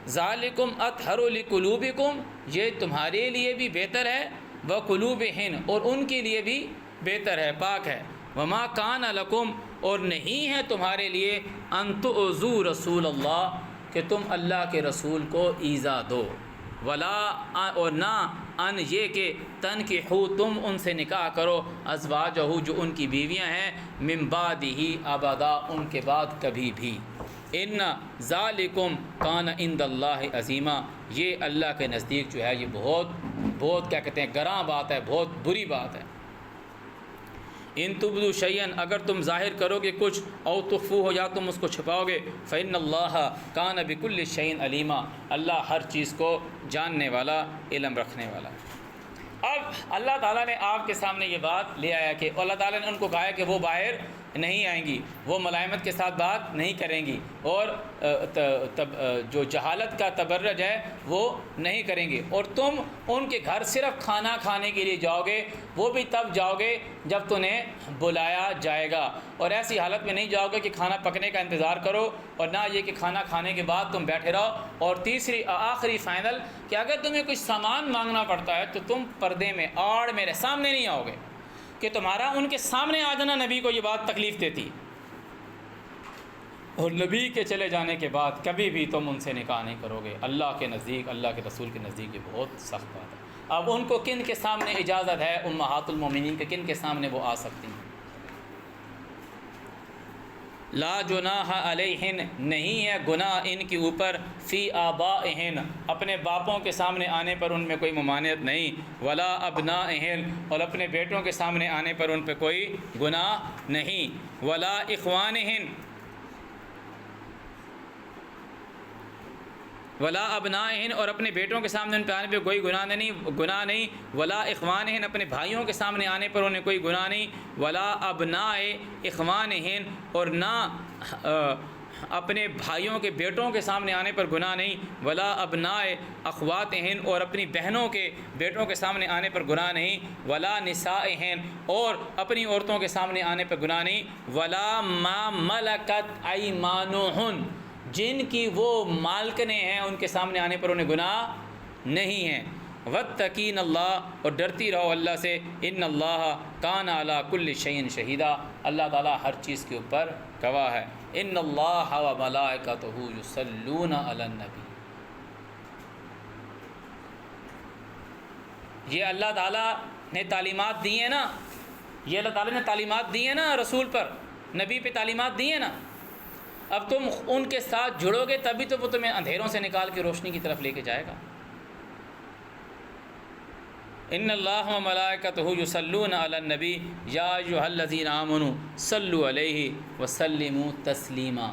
ذالکم اطہر لقلوبکم، یہ تمہارے لیے بھی بہتر ہے، وقلوبہن، اور ان کے لیے بھی بہتر ہے، پاک ہے. وما کان لکم، اور نہیں ہے تمہارے لیے، ان تؤذوا رسول اللہ، کہ تم اللہ کے رسول کو ایذا دو. ولا، اور نہ ان یہ کہ تنکحوا، تم ان سے نکاح کرو، ازواجہ، جو ان کی بیویاں ہیں، من بعدہ ابدا، ان کے بعد کبھی بھی. ان ذالکم کان عند اللہ عظیما، یہ اللہ کے نزدیک جو ہے یہ بہت کیا کہتے ہیں، گراں بات ہے، بہت بری بات ہے. ان تبدو شیئا، اگر تم ظاہر کرو گے کچھ، او تخفوہ، یا تم اس کو چھپاؤ گے، فإن اللہ کان بکل شیء علیما، اللہ ہر چیز کو جاننے والا، علم رکھنے والا. اب اللہ تعالیٰ نے آپ کے سامنے یہ بات لے آیا کہ اللہ تعالیٰ نے ان کو کہا ہے کہ وہ باہر نہیں آئیں گی، وہ ملائمت کے ساتھ بات نہیں کریں گی، اور جو جہالت کا تبرج ہے وہ نہیں کریں گے. اور تم ان کے گھر صرف کھانا کھانے کے لیے جاؤ گے، وہ بھی تب جاؤ گے جب تمہیں بلایا جائے گا، اور ایسی حالت میں نہیں جاؤ گے کہ کھانا پکنے کا انتظار کرو، اور نہ یہ کہ کھانا کھانے کے بعد تم بیٹھے رہو. اور تیسری آخری فائنل کہ اگر تمہیں کوئی سامان مانگنا پڑتا ہے تو تم پردے میں، آڑ میرے سامنے نہیں آؤ گے، کہ تمہارا ان کے سامنے آ جانا نبی کو یہ بات تکلیف دیتی، اور نبی کے چلے جانے کے بعد کبھی بھی تم ان سے نکاح نہیں کرو گے. اللہ کے نزدیک، اللہ کے رسول کے نزدیک یہ بہت سخت بات ہے. اب ان کو کن کے سامنے اجازت ہے امہات المومنین کے، کن کے سامنے وہ آ سکتی ہیں؟ لا جناح علیہن، نہیں ہے گناہ ان کے اوپر، فی آبائہن، اپنے باپوں کے سامنے آنے پر ان میں کوئی ممانعت نہیں، ولا ابنائہن، اور اپنے بیٹوں کے سامنے آنے پر ان پہ کوئی گناہ نہیں، ولا اخوانہن، ولا ابنائہن، اور اپنے بیٹوں کے سامنے ان پہ آنے پہ کوئی گناہ نہیں، ولا اخوانہن، اپنے بھائیوں کے سامنے آنے پر انہیں کوئی گناہ نہیں، ولا ابنائے اخوانہن، اور نہ اپنے بھائیوں کے بیٹوں کے سامنے آنے پر گناہ نہیں، ولا ابنائے اخواتہن، اور اپنی بہنوں کے بیٹوں کے سامنے آنے پر گناہ نہیں، ولا نسائہن، اور اپنی عورتوں کے سامنے آنے پر گناہ نہیں، ولا ما ملکت ایمانہن، جن کی وہ مالکنے ہیں ان کے سامنے آنے پر انہیں گناہ نہیں ہیں، واتقین اللہ، اور ڈرتی رہو اللہ سے، ان اللہ کان علی کل شیء شہیدا، اللہ تعالیٰ ہر چیز کے اوپر گواہ ہے، ان اللہ و ملائکتہ یصلون علی النبی، یہ اللہ تعالیٰ نے تعلیمات دی ہیں نا، یہ اللہ تعالیٰ نے تعلیمات دی ہیں نا رسول پر، نبی پہ تعلیمات دی ہیں نا، اب تم ان کے ساتھ جڑو گے تبھی تو وہ تمہیں اندھیروں سے نکال کے روشنی کی طرف لے کے جائے گا۔ ان اللہ و ملائکتہ یصلون علی النبی یا ایھا الذین آمنوا صلوا علیہ وسلموا تسلیما،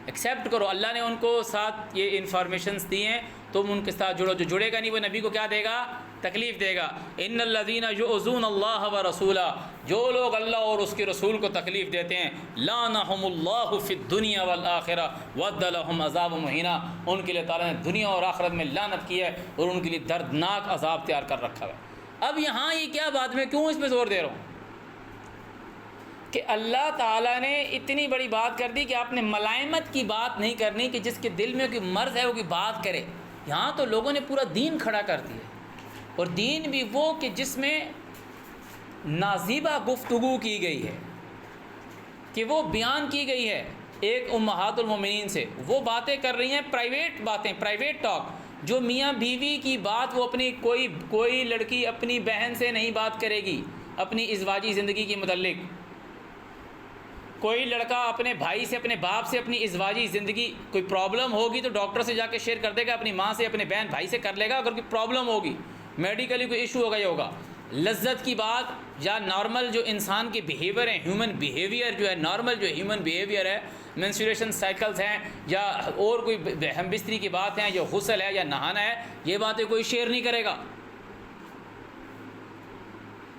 ایکسیپٹ کرو، اللہ نے ان کو ساتھ یہ انفارمیشنز دی ہیں، تم ان کے ساتھ جڑو، جو جڑے گا نہیں وہ نبی کو کیا دے گا؟ تکلیف دے گا۔ ان الذین یؤذون اللہ ورسولہ، جو لوگ اللہ اور اس کے رسول کو تکلیف دیتے ہیں، لعنہم اللہ فی الدنیا والآخرہ وعد لہم عذاب مہینہ، ان کے لیے تعالیٰ نے دنیا اور آخرت میں لعنت کی ہے اور ان کے لیے دردناک عذاب تیار کر رکھا ہے۔ اب یہاں یہ کیا بات، میں کیوں اس پہ زور دے رہا ہوں کہ اللہ تعالیٰ نے اتنی بڑی بات کر دی کہ آپ نے ملائمت کی بات نہیں کرنی کہ جس کے دل میں کوئی مرض ہے وہ کوئی بات کرے۔ یہاں تو لوگوں نے پورا دین کھڑا کر دیا، اور دین بھی وہ کہ جس میں نازیبہ گفتگو کی گئی ہے، کہ وہ بیان کی گئی ہے ایک امہات المومنین سے، وہ باتیں کر رہی ہیں پرائیویٹ باتیں، پرائیویٹ ٹاک، جو میاں بیوی کی بات وہ اپنی کوئی لڑکی اپنی بہن سے نہیں بات کرے گی اپنی ازواجی زندگی کے متعلق، کوئی لڑکا اپنے بھائی سے، اپنے باپ سے اپنی ازواجی زندگی، کوئی پرابلم ہوگی تو ڈاکٹر سے جا کے شیئر کر دے گا، اپنی ماں سے، اپنے بہن بھائی سے کر لے گا، اگر کوئی پرابلم ہوگی، میڈیکلی کوئی ایشو ہوگا، یہ ہوگا لذت کی بات، یا نارمل جو انسان کے بیہیویئر ہیں، ہیومن بیہیویئر جو ہے، نارمل جو ہیومن بیہیویئر ہے، مینسٹریشن سائیکلز ہیں، یا اور کوئی ہم بستری کی بات ہیں، یا غسل ہے یا نہانا ہے، یہ باتیں کوئی شیئر نہیں کرے گا۔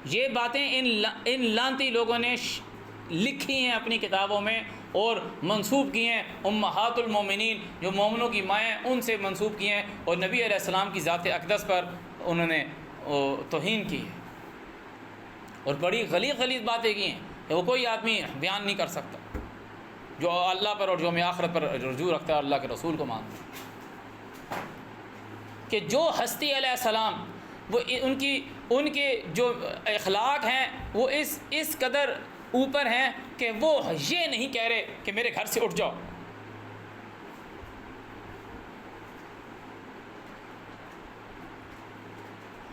یہ باتیں ان لانتی لوگوں نے لکھی ہیں اپنی کتابوں میں اور منسوب کی ہیں، امہات المومنین جو مومنوں کی مائیں ان سے منسوب کی ہیں، اور نبی علیہ السلام کی ذات اقدس پر انہوں نے توہین کی ہے اور بڑی غلیظ باتیں کی ہیں کہ وہ کوئی آدمی بیان نہیں کر سکتا جو اللہ پر اور یوم آخرت پر رجوع رکھتا ہے، اللہ کے رسول کو مانتا ہے، کہ جو ہستی علیہ السلام وہ ان کے جو اخلاق ہیں وہ اس قدر اوپر ہیں کہ وہ یہ نہیں کہہ رہے کہ میرے گھر سے اٹھ جاؤ،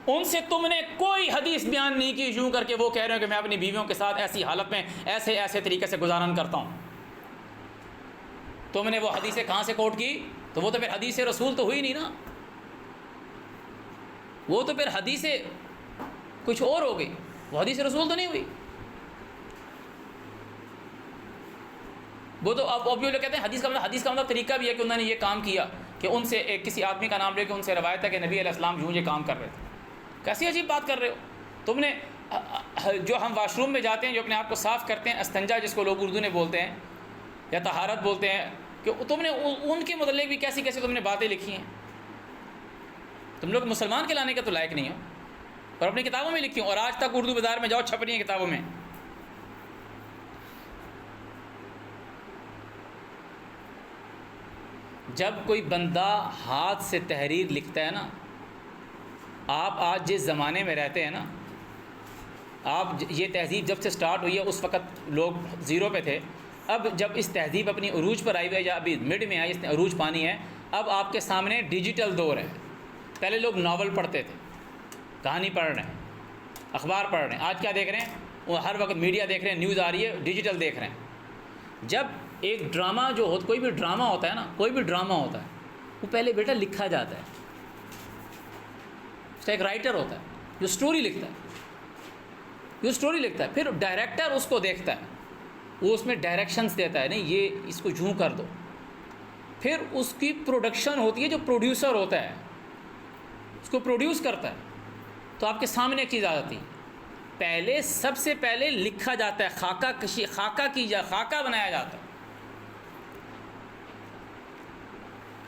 ان سے تم نے کوئی حدیث بیان نہیں کی یوں کر کے وہ کہہ رہے ہیں کہ میں اپنی بیویوں کے ساتھ ایسی حالت میں ایسے طریقے سے گزارن کرتا ہوں۔ تم نے وہ حدیثیں کہاں سے کوٹ کی؟ تو وہ تو پھر حدیث رسول تو ہوئی نہیں نا، وہ تو پھر حدیث کچھ اور ہو گئی، وہ حدیث رسول تو نہیں ہوئی۔ وہ تو اب یہ لوگ کہتے ہیں حدیث کا مطلب طریقہ بھی ہے کہ انہوں نے یہ کام کیا کہ ان سے کسی آدمی کا نام لے کے ان سے روایت ہے کہ نبی علیہ السلام یوں یہ کام کر رہے تھے۔ کیسی عجیب بات کر رہے ہو تم نے؟ جو ہم واش روم میں جاتے ہیں، جو اپنے آپ کو صاف کرتے ہیں، استنجا جس کو لوگ اردو میں بولتے ہیں یا طہارت بولتے ہیں، کہ تم نے ان کے متعلق بھی کیسی تم نے باتیں لکھی ہیں۔ تم لوگ مسلمان کہلانے کا تو لائق نہیں ہو، اور اپنی کتابوں میں لکھی ہوں، اور آج تک اردو بازار میں جاؤ چھپ رہی ہیں کتابوں میں۔ جب کوئی بندہ ہاتھ سے تحریر لکھتا ہے نا، آپ آج جس زمانے میں رہتے ہیں نا، آپ یہ تہذیب جب سے سٹارٹ ہوئی ہے اس وقت لوگ زیرو پہ تھے، اب جب اس تہذیب اپنی عروج پر آئی ہوئی ہے یا ابھی مڈ میں آئی، اس نے عروج پانی ہے، اب آپ کے سامنے ڈیجیٹل دور ہے۔ پہلے لوگ ناول پڑھتے تھے، کہانی پڑھ رہے ہیں، اخبار پڑھ رہے ہیں، آج کیا دیکھ رہے ہیں؟ وہ ہر وقت میڈیا دیکھ رہے ہیں، نیوز آ رہی ہے، ڈیجیٹل دیکھ رہے ہیں۔ جب ایک ڈرامہ جو ہو، کوئی بھی ڈرامہ ہوتا ہے نا، کوئی بھی ڈرامہ ہوتا ہے، وہ پہلے بیٹا لکھا جاتا ہے، اس کا ایک رائٹر ہوتا ہے جو سٹوری لکھتا ہے، پھر ڈائریکٹر اس کو دیکھتا ہے، وہ اس میں ڈائریکشنز دیتا ہے، نہیں یہ اس کو یوں کر دو، پھر اس کی پروڈکشن ہوتی ہے، جو پروڈیوسر ہوتا ہے اس کو پروڈیوس کرتا ہے۔ تو آپ کے سامنے ایک چیز آ جاتی ہے، پہلے سب سے پہلے لکھا جاتا ہے، خاکہ بنایا جاتا ہے۔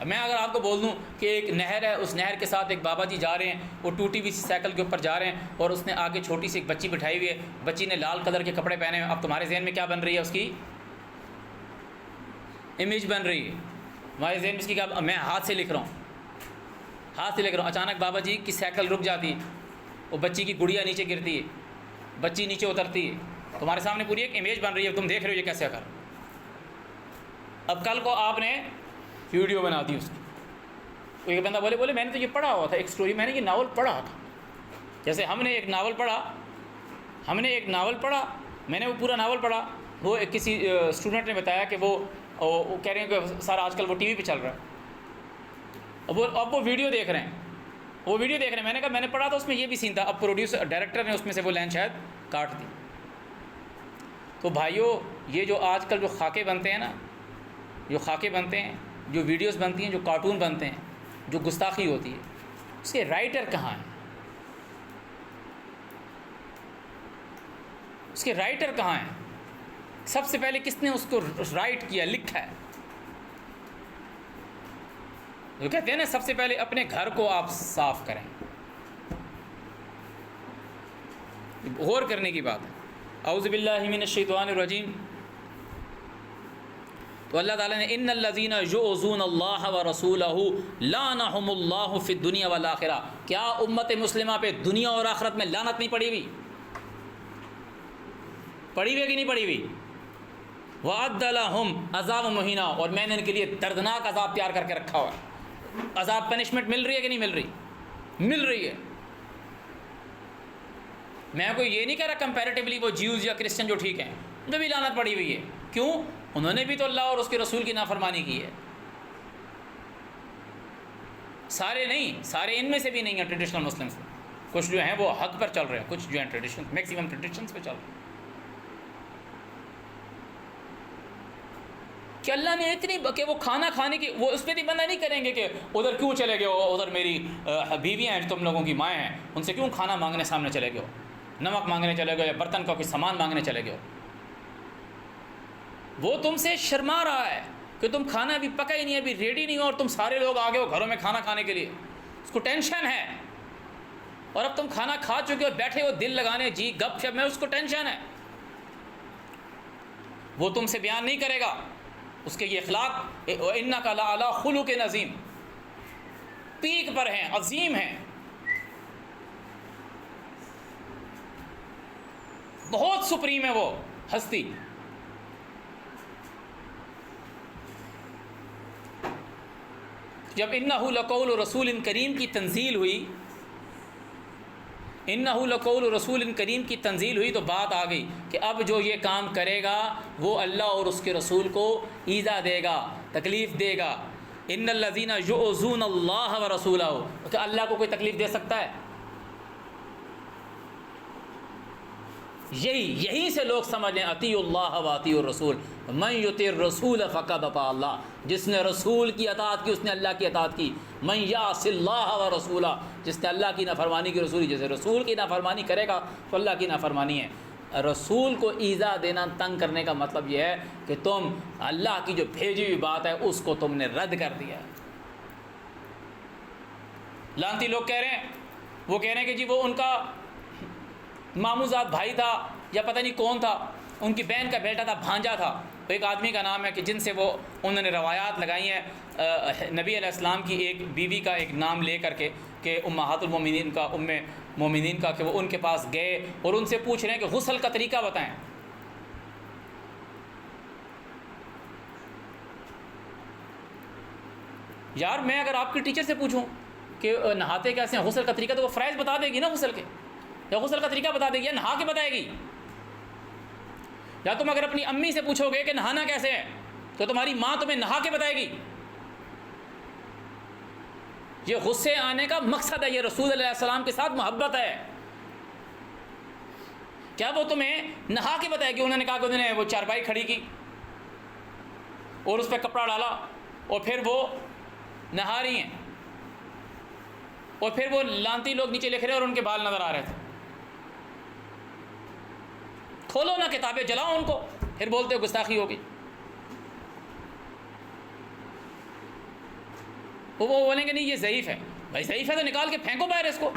میں اگر آپ کو بول دوں کہ ایک نہر ہے، اس نہر کے ساتھ ایک بابا جی جا رہے ہیں، وہ ٹوٹی ہوئی سائیکل کے اوپر جا رہے ہیں، اور اس نے آگے چھوٹی سی ایک بچی بٹھائی ہوئی ہے، بچی نے لال کلر کے کپڑے پہنے ہیں، اب تمہارے ذہن میں کیا بن رہی ہے؟ اس کی امیج بن رہی ہے، ہمارے ذہن میں اس کی کیا؟ میں ہاتھ سے لکھ رہا ہوں، اچانک بابا جی کی سائیکل رک جاتی ہے، وہ بچی کی گڑیا نیچے گرتی ہے، بچی نیچے اترتی ہے، تمہارے سامنے پوری ایک امیج بن رہی ہے، تم دیکھ رہے ہو یہ کیسے کر۔ اب کل کو آپ نے ویڈیو بنا دی اس کی، ایک بندہ بولے میں نے تو یہ پڑھا ہوا تھا ایک سٹوری، میں نے یہ ناول پڑھا تھا، جیسے ہم نے ایک ناول پڑھا، میں نے وہ پورا ناول پڑھا، وہ ایک کسی اسٹوڈنٹ نے بتایا کہ وہ کہہ رہے ہیں کہ سر آج کل وہ ٹی وی پہ چل رہا ہے، اب وہ ویڈیو دیکھ رہے ہیں، میں نے کہا میں نے پڑھا تھا اس میں یہ بھی سین تھا، اب پروڈیوسر ڈائریکٹر نے اس میں سے وہ لائن شاید کاٹ دی۔ تو بھائیو، یہ جو آج کل جو خاکے بنتے ہیں نا، جو ویڈیوز بنتی ہیں، جو کارٹون بنتے ہیں، جو گستاخی ہوتی ہے، اس کے رائٹر کہاں ہیں؟ سب سے پہلے کس نے اس کو رائٹ کیا، لکھا ہے؟ جو کہتے ہیں نا، سب سے پہلے اپنے گھر کو آپ صاف کریں، غور کرنے کی بات ہے۔ اعوذ باللہ من الشیطان الرجیم۔ تو اللہ تعالیٰ نے ان الذین یؤذون اللہ ورسولہ لعنہم اللہ فی الدنیا والآخرہ، کیا امت مسلمہ پہ دنیا اور آخرت میں لعنت نہیں پڑی ہوئی کہ نہیں پڑی ہوئی؟ وَأَعَدَّ لَهُمْ عذاب مہینہ، اور میں نے ان کے لیے دردناک عذاب تیار کر کے رکھا ہوا ہے۔ عذاب پنشمنٹ مل رہی ہے کہ نہیں مل رہی ہے؟ میں کوئی یہ نہیں کہہ رہا کمپیریٹیولی وہ جیوز یا کرسچن جو ٹھیک ہیں، ان پہ بھی لعنت پڑی ہوئی ہے۔ کیوں؟ انہوں نے بھی تو اللہ اور اس کے رسول کی نافرمانی کی ہے۔ سارے نہیں، سارے ان میں سے بھی نہیں ہیں ٹریڈیشنل مسلمس، کچھ جو ہیں وہ حق پر چل رہے ہیں، کچھ جو ہیں ٹریڈیشن، میکسیمم ٹریڈیشنس پہ چل رہے ہیں۔ کہ اللہ نے اتنی کہ وہ کھانا کھانے کی، وہ اس پہ بھی بندہ نہیں کریں گے کہ ادھر کیوں چلے گئے ہو، ادھر میری بیویاں ہیں، تم لوگوں کی مائیں ہیں، ان سے کیوں کھانا مانگنے سامنے چلے گئے ہو، نمک مانگنے چلے گئے، یا برتن کا کوئی سامان مانگنے چلے گئے ہو۔ وہ تم سے شرما رہا ہے کہ تم کھانا ابھی پکا ہی نہیں ہے، ابھی ریڈی نہیں ہو، اور تم سارے لوگ آ گئے ہو گھروں میں کھانا کھانے کے لیے، اس کو ٹینشن ہے، اور اب تم کھانا کھا چکے ہو، بیٹھے ہو دل لگانے، جی گپ شپ میں، اس کو ٹینشن ہے۔ وہ تم سے بیان نہیں کرے گا، اس کے یہ اخلاق وَإِنَّكَ لَعَلَىٰ خُلُقٍ عَظِيمٍ، پیک پر ہیں، عظیم ہیں، بہت سپریم ہے وہ ہستی۔ جب اِنَّهُ لَقَوْلُ رَسُولٍ کریم کی تنزیل ہوئی، اِنَّهُ لَقَوْلُ رَسُولٍ کریم کی تنزیل ہوئی، تو بات آ گئی کہ اب جو یہ کام کرے گا وہ اللہ اور اس کے رسول کو ایذا دے گا، تکلیف دے گا۔ ان الذین یؤذون اللہ ورسولہ، کہ اللہ کو کوئی تکلیف دے سکتا ہے؟ یہی سے لوگ سمجھ لیں اطیعوا اللہ واطیعوا الرسول، من یطع الرسول فقد اطاع اللہ، جس نے رسول کی اطاعت کی اس نے اللہ کی اطاعت کی۔ من یعص اللہ ورسولہ، جس نے اللہ کی نافرمانی کی، رسول جیسے رسول کی نافرمانی کرے گا تو اللہ کی نافرمانی ہے۔ رسول کو ایذا دینا، تنگ کرنے کا مطلب یہ ہے کہ تم اللہ کی جو بھیجی ہوئی بات ہے اس کو تم نے رد کر دیا۔ لانتی لوگ کہہ رہے ہیں، وہ کہہ رہے ہیں کہ جی وہ ان کا ماموزاد بھائی تھا یا پتہ نہیں کون تھا، ان کی بہن کا بیٹا تھا، بھانجا تھا۔ ایک آدمی کا نام ہے کہ جن سے وہ انہوں نے روایات لگائی ہیں نبی علیہ السلام کی ایک بیوی کا ایک نام لے کر کے کہ امہات المومنین کا، ام مومنین کا، کہ وہ ان کے پاس گئے اور ان سے پوچھ رہے ہیں کہ غسل کا طریقہ بتائیں۔ یار میں اگر آپ کے ٹیچر سے پوچھوں کہ نہاتے کیسے ہیں، غسل کا طریقہ تو وہ فرائض بتا دے گی نا غسل کے، یا غسل کا طریقہ بتا دے گی یا نہا کے بتائے گی. یا تم اگر اپنی امی سے پوچھو گے کہ نہانا کیسے ہے تو تمہاری ماں تمہیں نہا کے بتائے گی. یہ غصے آنے کا مقصد ہے، یہ رسول علیہ السلام کے ساتھ محبت ہے. کیا وہ تمہیں نہا کے بتائے گی؟ انہوں نے کہا کہ انہوں نے وہ چارپائی کھڑی کی اور اس پہ کپڑا ڈالا اور پھر وہ نہا رہی ہیں، اور پھر وہ لانتی لوگ نیچے لکھ رہے اور ان کے بال نظر آ رہے تھے. کھولو نا کتابیں، جلاؤ ان کو، پھر بولتے ہو گستاخی ہوگی. وہ بولیں گے نہیں یہ ضعیف ہے. بھائی ضعیف ہے تو نکال کے پھینکو باہر اس کو.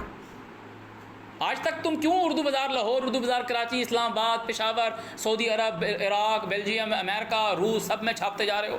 آج تک تم کیوں اردو بازار لاہور، اردو بازار کراچی، اسلام آباد، پشاور، سعودی عرب، عراق، بیلجیم، امریکہ، روس، سب میں چھاپتے جا رہے ہو؟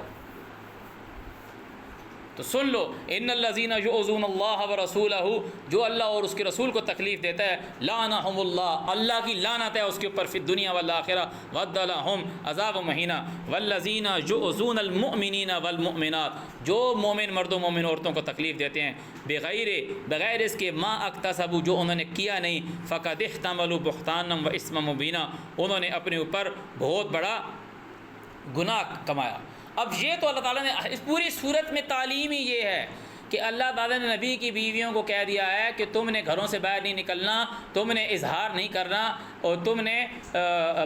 تو سن لو، ان الذین یؤذون اللہ ورسولہ، جو اللہ اور اس کے رسول کو تکلیف دیتا ہے، لعنہم اللہ، اللہ کی لعنت ہے اس کے اوپر، فی الدنیا والآخرہ، وعد لہم عذاب مہینہ. والذین یؤذون المؤمنین والمؤمنات، جو مومن مرد و مومن عورتوں کو تکلیف دیتے ہیں، بغیر اس کے ما اکتسبوا، جو انہوں نے کیا نہیں، فقد احتملوا بہتانا و اسما مبینا، انہوں نے اپنے اوپر بہت بڑا گناہ کمایا. اب یہ تو اللہ تعالیٰ نے اس پوری صورت میں تعلیم ہی یہ ہے کہ اللہ تعالیٰ نے نبی کی بیویوں کو کہہ دیا ہے کہ تم نے گھروں سے باہر نہیں نکلنا، تم نے اظہار نہیں کرنا، اور تم نے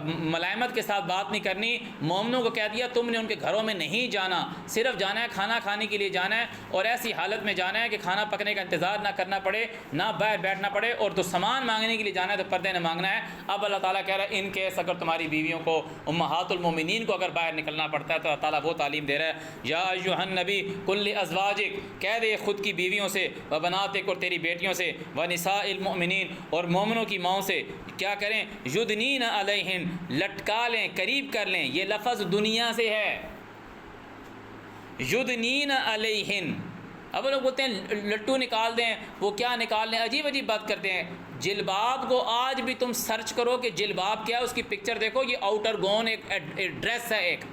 ملائمت کے ساتھ بات نہیں کرنی. مومنوں کو کہہ دیا تم نے ان کے گھروں میں نہیں جانا، صرف جانا ہے کھانا کھانے کے لیے جانا ہے، اور ایسی حالت میں جانا ہے کہ کھانا پکنے کا انتظار نہ کرنا پڑے، نہ باہر بیٹھنا پڑے، اور تو سامان مانگنے کے لیے جانا ہے تو پردے نہ مانگنا ہے. اب اللہ تعالیٰ کہہ رہا ہے ان کیس اگر تمہاری بیویوں کو، امہات المومنین کو اگر باہر نکلنا پڑتا ہے تو اللہ تعالیٰ وہ تعلیم دے رہا ہے، یا ایھا النبی قل لازواجک، کہہ دے خود کی بیویوں سے، و بناتک، اور تیری بیٹیوں سے، و نساء المؤمنین، اور مومنوں کی ماؤں سے، کیا کریں، یدنین علیہن، لٹکا لیں، قریب کر لیں. یہ لفظ دنیا سے ہے، یدنین علیہن. اب لوگ بولتے ہیں لٹو نکال دیں، وہ کیا نکال لیں، عجیب عجیب بات کرتے ہیں. جلباب کو آج بھی تم سرچ کرو کہ جلباب کیا ہے، اس کی پکچر دیکھو، یہ آؤٹر گون ایک ڈریس ہے، ایک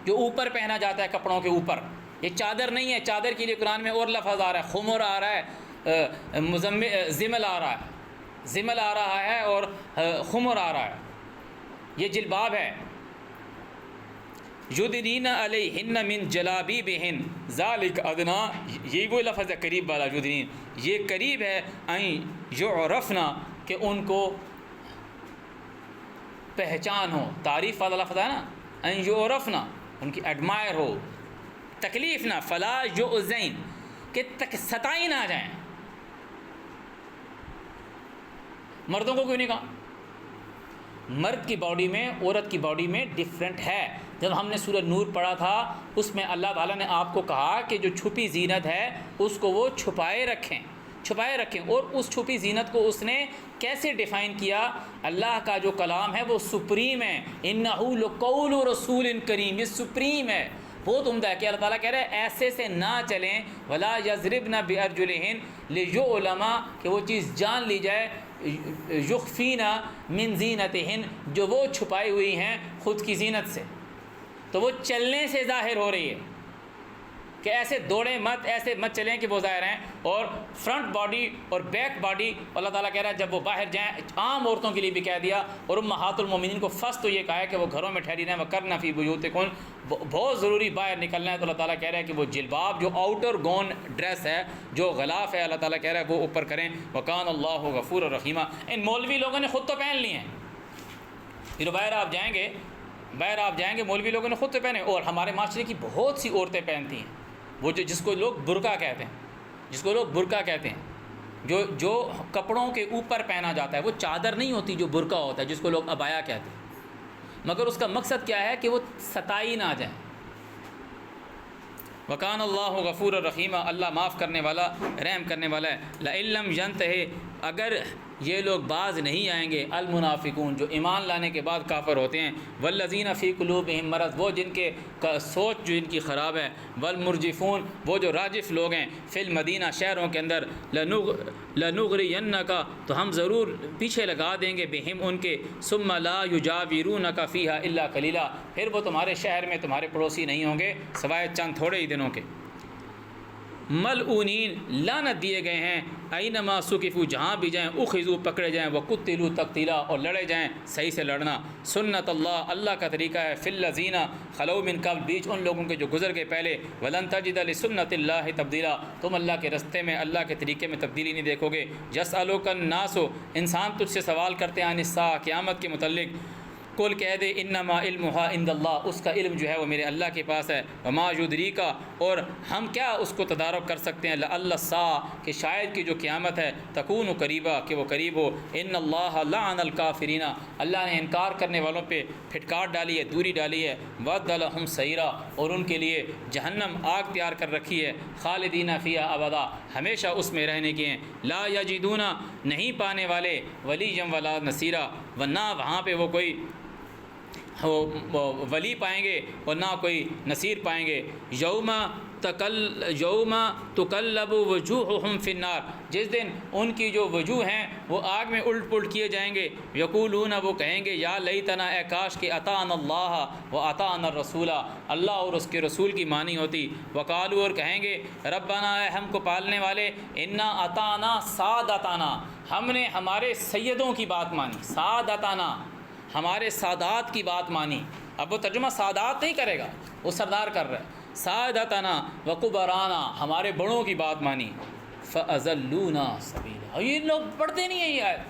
جو اوپر پہنا جاتا ہے کپڑوں کے اوپر. یہ چادر نہیں ہے. چادر کے لیے قرآن میں اور لفظ آ رہا ہے، خمر آ رہا ہے، زمل آ رہا ہے، زمل آ رہا ہے اور خمر آ رہا ہے. یہ جلباب ہے. یدنین علیہن من جلابیبہن ذالک ادنا، یہ وہ لفظ ہے قریب والا، یدنین، یہ قریب ہے، این یعرفنا، کہ ان کو پہچان ہو. تعریف والا لفظ ہے نا، این یعرفنا، ان کی ایڈمائر ہو، تکلیف نہ، فلا یؤذین، کہ ستائی نہ جائیں. مردوں کو کیوں نہیں کہا؟ مرد کی باڈی میں، عورت کی باڈی میں ڈفرینٹ ہے. جب ہم نے سورہ نور پڑھا تھا اس میں اللہ تعالیٰ نے آپ کو کہا کہ جو چھپی زینت ہے اس کو وہ چھپائے رکھیں، چھپائے رکھیں. اور اس چھپی زینت کو اس نے کیسے ڈیفائن کیا؟ اللہ کا جو کلام ہے وہ سپریم ہے، انہ لقول رسول کریم، یہ سپریم ہے، بہت عمدہ ہے. کہ اللہ تعالیٰ کہہ رہے ہیں ایسے سے نہ چلیں، ولا یضربن بارجلہن لیعلم، کہ وہ چیز جان لی جائے، یخفین من زینتہن، جو وہ چھپائی ہوئی ہیں خود کی زینت سے. تو وہ چلنے سے ظاہر ہو رہی ہے کہ ایسے دوڑیں مت، ایسے مت چلیں کہ وہ ظاہر ہیں. اور فرنٹ باڈی اور بیک باڈی اللہ تعالیٰ کہہ رہا ہے جب وہ باہر جائیں، عام عورتوں کے لیے بھی کہہ دیا. اور امہات المومنین کو فرسٹ تو یہ کہا ہے کہ وہ گھروں میں ٹھہری رہیں، وقرن فی بیوتکن، بہت ضروری باہر نکلنا ہے. تو اللہ تعالیٰ کہہ رہا ہے کہ وہ جلباب جو آؤٹر گون ڈریس ہے، جو غلاف ہے، اللہ تعالیٰ کہہ رہا ہے وہ اوپر کریں. وکان اللہ غفور الرحیمہ. ان مولوی لوگوں نے خود تو پہن لی ہیں، پھر باہر آپ جائیں گے مولوی لوگوں نے خود تو پہنے. اور ہمارے معاشرے کی بہت سی عورتیں پہنتی ہیں وہ جس کو لوگ برقع کہتے ہیں، جو کپڑوں کے اوپر پہنا جاتا ہے. وہ چادر نہیں ہوتی جو برقع ہوتا ہے، جس کو لوگ عبایا کہتے ہیں، مگر اس کا مقصد کیا ہے کہ وہ ستائی نہ جائیں. وکان اللہ غفور الرحیم، اللہ معاف کرنے والا، رحم کرنے والا ہے. لئن لم ینتہی، اگر یہ لوگ باز نہیں آئیں گے، المنافقون، جو ایمان لانے کے بعد کافر ہوتے ہیں، والذین فی قلوبہم مرض، وہ جن کے سوچ جو ان کی خراب ہے، والمرجفون، وہ جو راجف لوگ ہیں، فی المدینہ، شہروں کے اندر، لنغرینک، تو ہم ضرور پیچھے لگا دیں گے، بہم، ان کے، ثم لا یجاورونک فیہا الا قلیلا، پھر وہ تمہارے شہر میں تمہارے پڑوسی نہیں ہوں گے سوائے چند تھوڑے ہی دنوں کے. ملعونین لعنت دیے گئے ہیں، اینما ثقفوا جہاں بھی جائیں، اخذوا پکڑے جائیں، وقتلوا تقتیلا اور لڑے جائیں صحیح سے لڑنا۔ سنت اللہ اللہ کا طریقہ ہے، فی الذین خلو من قبل بیچ ان لوگوں کے جو گزر گئے پہلے، ولن تجد لسنت اللہ تبدیلا تم اللہ کے رستے میں اللہ کے طریقے میں تبدیلی نہیں دیکھو گے۔ یسألک الناس انسان تجھ سے سوال کرتے ہیں عن الساعہ قیامت کے متعلق، کل کہہ دے انما علمها عند اللہ اس کا علم جو ہے وہ میرے اللہ کے پاس ہے، وما یدریک اور ہم کیا اس کو تدارک کر سکتے ہیں، لعل الساعہ کہ شاید کی جو قیامت ہے تکون قریبا کہ وہ قریب ہو، ان اللہ لعن الکافرین اللہ نے انکار کرنے والوں پہ پھٹکار ڈالی ہے، دوری ڈالی ہے، وعد لهم سعیرا اور ان کے لیے جہنم آگ تیار کر رکھی ہے، خالدین فیہا ابدا ہمیشہ اس میں رہنے کے ہیں، لا یجدون نہیں پانے والے ولیا ولا نصیرا ورنہ وہاں پہ وہ کوئی ولی پائیں گے اور نہ کوئی نصیر پائیں گے۔ یوم تقلب وجوہہم فی النار جس دن ان کی جو وجوہ ہیں وہ آگ میں الٹ پلٹ کیے جائیں گے، یقولون وہ کہیں گے یا لیتنا اے کاش کہ اطعنا اللہ و اطعنا الرسول اللہ اور اس کے رسول کی مانی ہوتی، وقالوا اور کہیں گے ربنا اے ہم کو پالنے والے انا اطعنا سادتنا ہم نے ہمارے سیدوں کی بات مانی، سادتنا ہمارے سادات کی بات مانی۔ اب وہ ترجمہ سادات نہیں کرے گا، وہ سردار کر رہا ہے، سادتنا وکبرانا ہمارے بڑوں کی بات مانی، فاضلونا سبیلا اور یہ لوگ پڑھتے نہیں ہیں یہ آیت،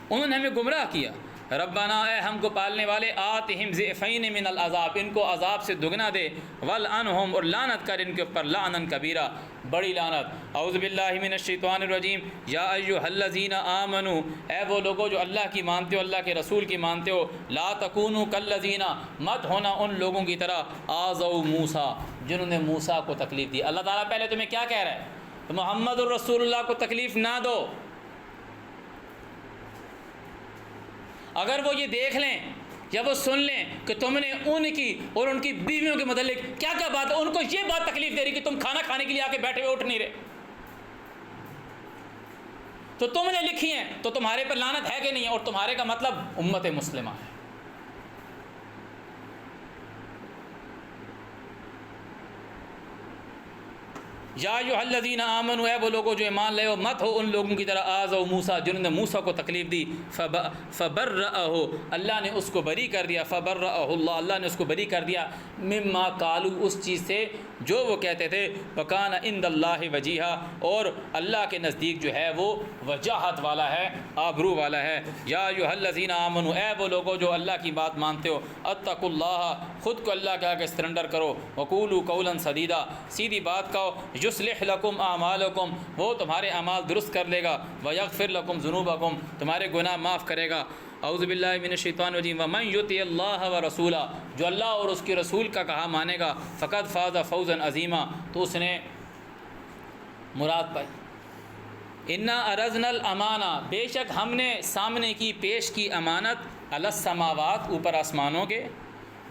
انہوں نے ہمیں گمراہ کیا۔ ربنا اے ہم کو پالنے والے آتہم ضعفین من العذاب ان کو عذاب سے دگنا دے، والعنہم اور لعنت کر ان کے اوپر لعنا کبیرہ بڑی لعنت۔ اعوذ باللہ من الشیطان الرجیم یا ایھا الذین آمنوا اے وہ لوگوں جو اللہ کی مانتے ہو اللہ کے رسول کی مانتے ہو، لا تکونوا کالذین مت ہونا ان لوگوں کی طرح آذوا موسیٰ جنہوں نے موسیٰ کو تکلیف دی۔ اللہ تعالیٰ پہلے تمہیں کیا کہہ رہا ہے؟ تو محمد الرسول اللہ کو تکلیف نہ دو۔ اگر وہ یہ دیکھ لیں یا وہ سن لیں کہ تم نے ان کی اور ان کی بیویوں کے متعلق کیا کیا بات ہے، ان کو یہ بات تکلیف دے رہی کہ تم کھانا کھانے کے لیے آ کے بیٹھے ہوئے اٹھ نہیں رہے، تو تم نے لکھی ہیں تو تمہارے پر لعنت ہے کہ نہیں ہے، اور تمہارے کا مطلب امت مسلمہ ہے۔ یا ایھا الذین آمنوا اے وہ لوگوں جو ایمان لے ہو مت ہو ان لوگوں کی طرح آذوا موسیٰ جنہوں نے موسیٰ کو تکلیف دی، فبرأہ اللہ نے اس کو بری کر دیا، فبرأہ اللہ نے اس کو بری کر دیا، مما قالوا اس چیز سے جو وہ کہتے تھے، وکان عند اللہ وجیہا اور اللہ کے نزدیک جو ہے وہ وجاہت والا ہے، آبرو والا ہے۔ یا ایھا الذین آمنوا اے وہ لوگوں جو اللہ کی بات مانتے ہو، اتقوا اللہ خود کو اللہ کے آگے سرنڈر کرو، وقولوا قولا سدیدا سیدھی بات کہو، یصلح لکم اعمالکم وہ تمہارے اعمال درست کر لے گا، ویغفر لکم ذنوبکم تمہارے گناہ معاف کرے گا۔ اعوذ باللہ من الشیطان الرجیم ومن یطع اللہ ورسولہ جو اللہ اور اس کے رسول کا کہا مانے گا، فقد فاز فوزا عظیما تو اس نے مراد پائی۔ انا ارزنا الامانہ بے شک ہم نے سامنے کی پیش کی امانت، علی السماوات اوپر آسمانوں کے،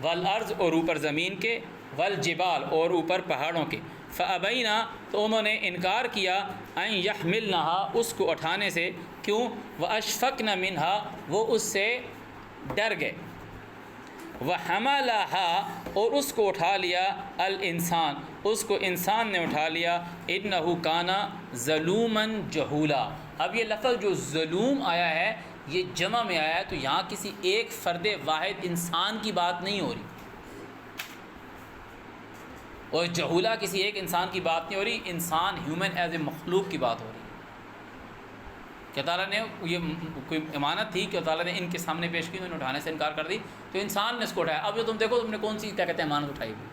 والارض اور اوپر زمین کے، والجبال اور اوپر پہاڑوں کے، فابینا تو انہوں نے انکار کیا، ان یحملنها اس کو اٹھانے سے، کیوں؟ واشفقن منها وہ اس سے ڈر گئے، وحملها اور اس کو اٹھا لیا، الانسان اس کو انسان نے اٹھا لیا، انه کان ظلوما جہولا۔ اب یہ لفظ جو ظلوم آیا ہے یہ جمع میں آیا ہے، تو یہاں کسی ایک فرد واحد انسان کی بات نہیں ہو رہی، اور جہولا کسی ایک انسان کی بات نہیں ہو رہی، انسان ہیومن ایز اے مخلوق کی بات ہو رہی ہے۔ کہ تعالیٰ نے یہ کوئی امانت تھی کہ تعالیٰ نے ان کے سامنے پیش کی، انہوں نے اٹھانے سے انکار کر دی، تو انسان نے اس کو اٹھایا۔ اب جو تم دیکھو تم نے کون سی کیا کہتے ہیں امانت اٹھائی ہوئی،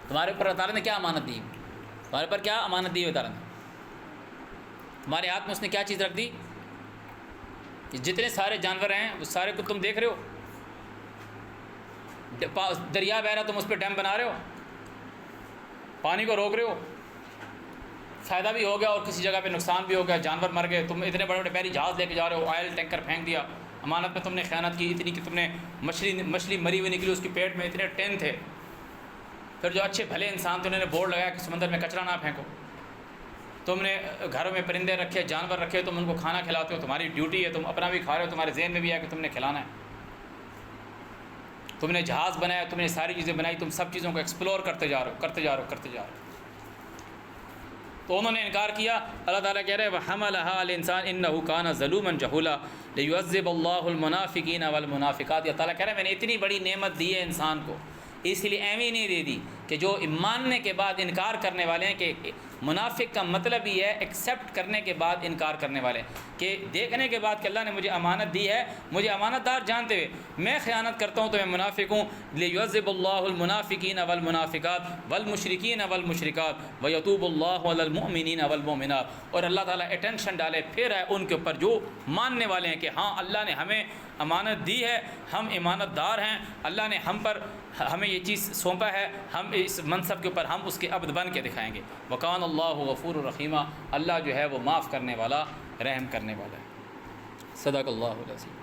تمہارے اوپر تعالیٰ نے کیا امانت دی، تمہارے پر کیا امانت دی ہوئی تعالیٰ نے، تمہارے ہاتھ میں اس نے کیا چیز رکھ دی؟ جتنے سارے جانور ہیں وہ سارے کو تم دیکھ رہے ہو، دریا بہ رہا تم اس پہ ڈیم بنا رہے ہو، پانی کو روک رہے ہو، فائدہ بھی ہو گیا اور کسی جگہ پہ نقصان بھی ہو گیا، جانور مر گئے، تم اتنے بڑے بڑے بحری جہاز لے کے جا رہے ہو، آئل ٹینکر پھینک دیا، امانت میں تم نے خیانت کی اتنی کہ تم نے مچھلی مری ہوئی نکلی اس کے پیٹ میں اتنے ٹین تھے، پھر جو اچھے بھلے انسان تھے انہوں نے بورڈ لگایا کہ سمندر میں کچرا نہ پھینکو، تم نے گھروں میں پرندے رکھے جانور رکھے، تم ان کو کھانا کھلاتے ہو، تمہاری ڈیوٹی ہے، تم اپنا بھی کھا رہے ہو، تمہارے ذہن میں بھی ہے کہ تم نے کھلانا ہے، تم نے جہاز بنایا، تم نے ساری چیزیں بنائی، تم سب چیزوں کو ایکسپلور کرتے جا رہے ہو. تو انہوں نے انکار کیا. اللہ تعالیٰ کہہ رہے ہیں وَحَمَلَهَا الْإِنسَانُ إِنَّهُ كَانَ ظَلُومًا جَهُولًا لِيُعَذِّبَ اللَّهُ الْمُنَافِقِينَ وَالْمُنَافِقَاتِ. اللہ تعالیٰ کہہ رہے ہیں میں نے اتنی بڑی نعمت دی ہے انسان کو، اس لیے اہمیت نہیں دے دی کہ جو ماننے کے بعد انکار کرنے والے ہیں، کہ منافق کا مطلب ہی ہے ایکسیپٹ کرنے کے بعد انکار کرنے والے، کہ دیکھنے کے بعد کہ اللہ نے مجھے امانت دی ہے، مجھے امانت دار جانتے ہوئے میں خیانت کرتا ہوں تو میں منافق ہوں. لِيُعَذِّبَ اللَّهُ الْمُنَافِقِينَ وَالْمُنَافِقَاتِ وَالْمُشْرِكِينَ وَالْمُشْرِكَاتِ وَيَتُوبُ اللَّهُ عَلَى الْمُؤْمِنِينَ وَالْمُؤْمِنَاتِ. اور اللہ تعالیٰ اٹینشن ڈالے پھر ہے ان کے اوپر جو ماننے والے ہیں کہ ہاں اللہ نے ہمیں امانت دی ہے، ہم امانت دار ہیں، اللہ نے ہمیں یہ چیز سونپا ہے، ہم اس منصب کے اوپر ہم اس کے عبد بن کے دکھائیں گے. وَقَانَ اللَّهُ غَفُورٌ رَحِيمًا. اللہ جو ہے وہ معاف کرنے والا، رحم کرنے والا ہے. صدق اللہ العظیم.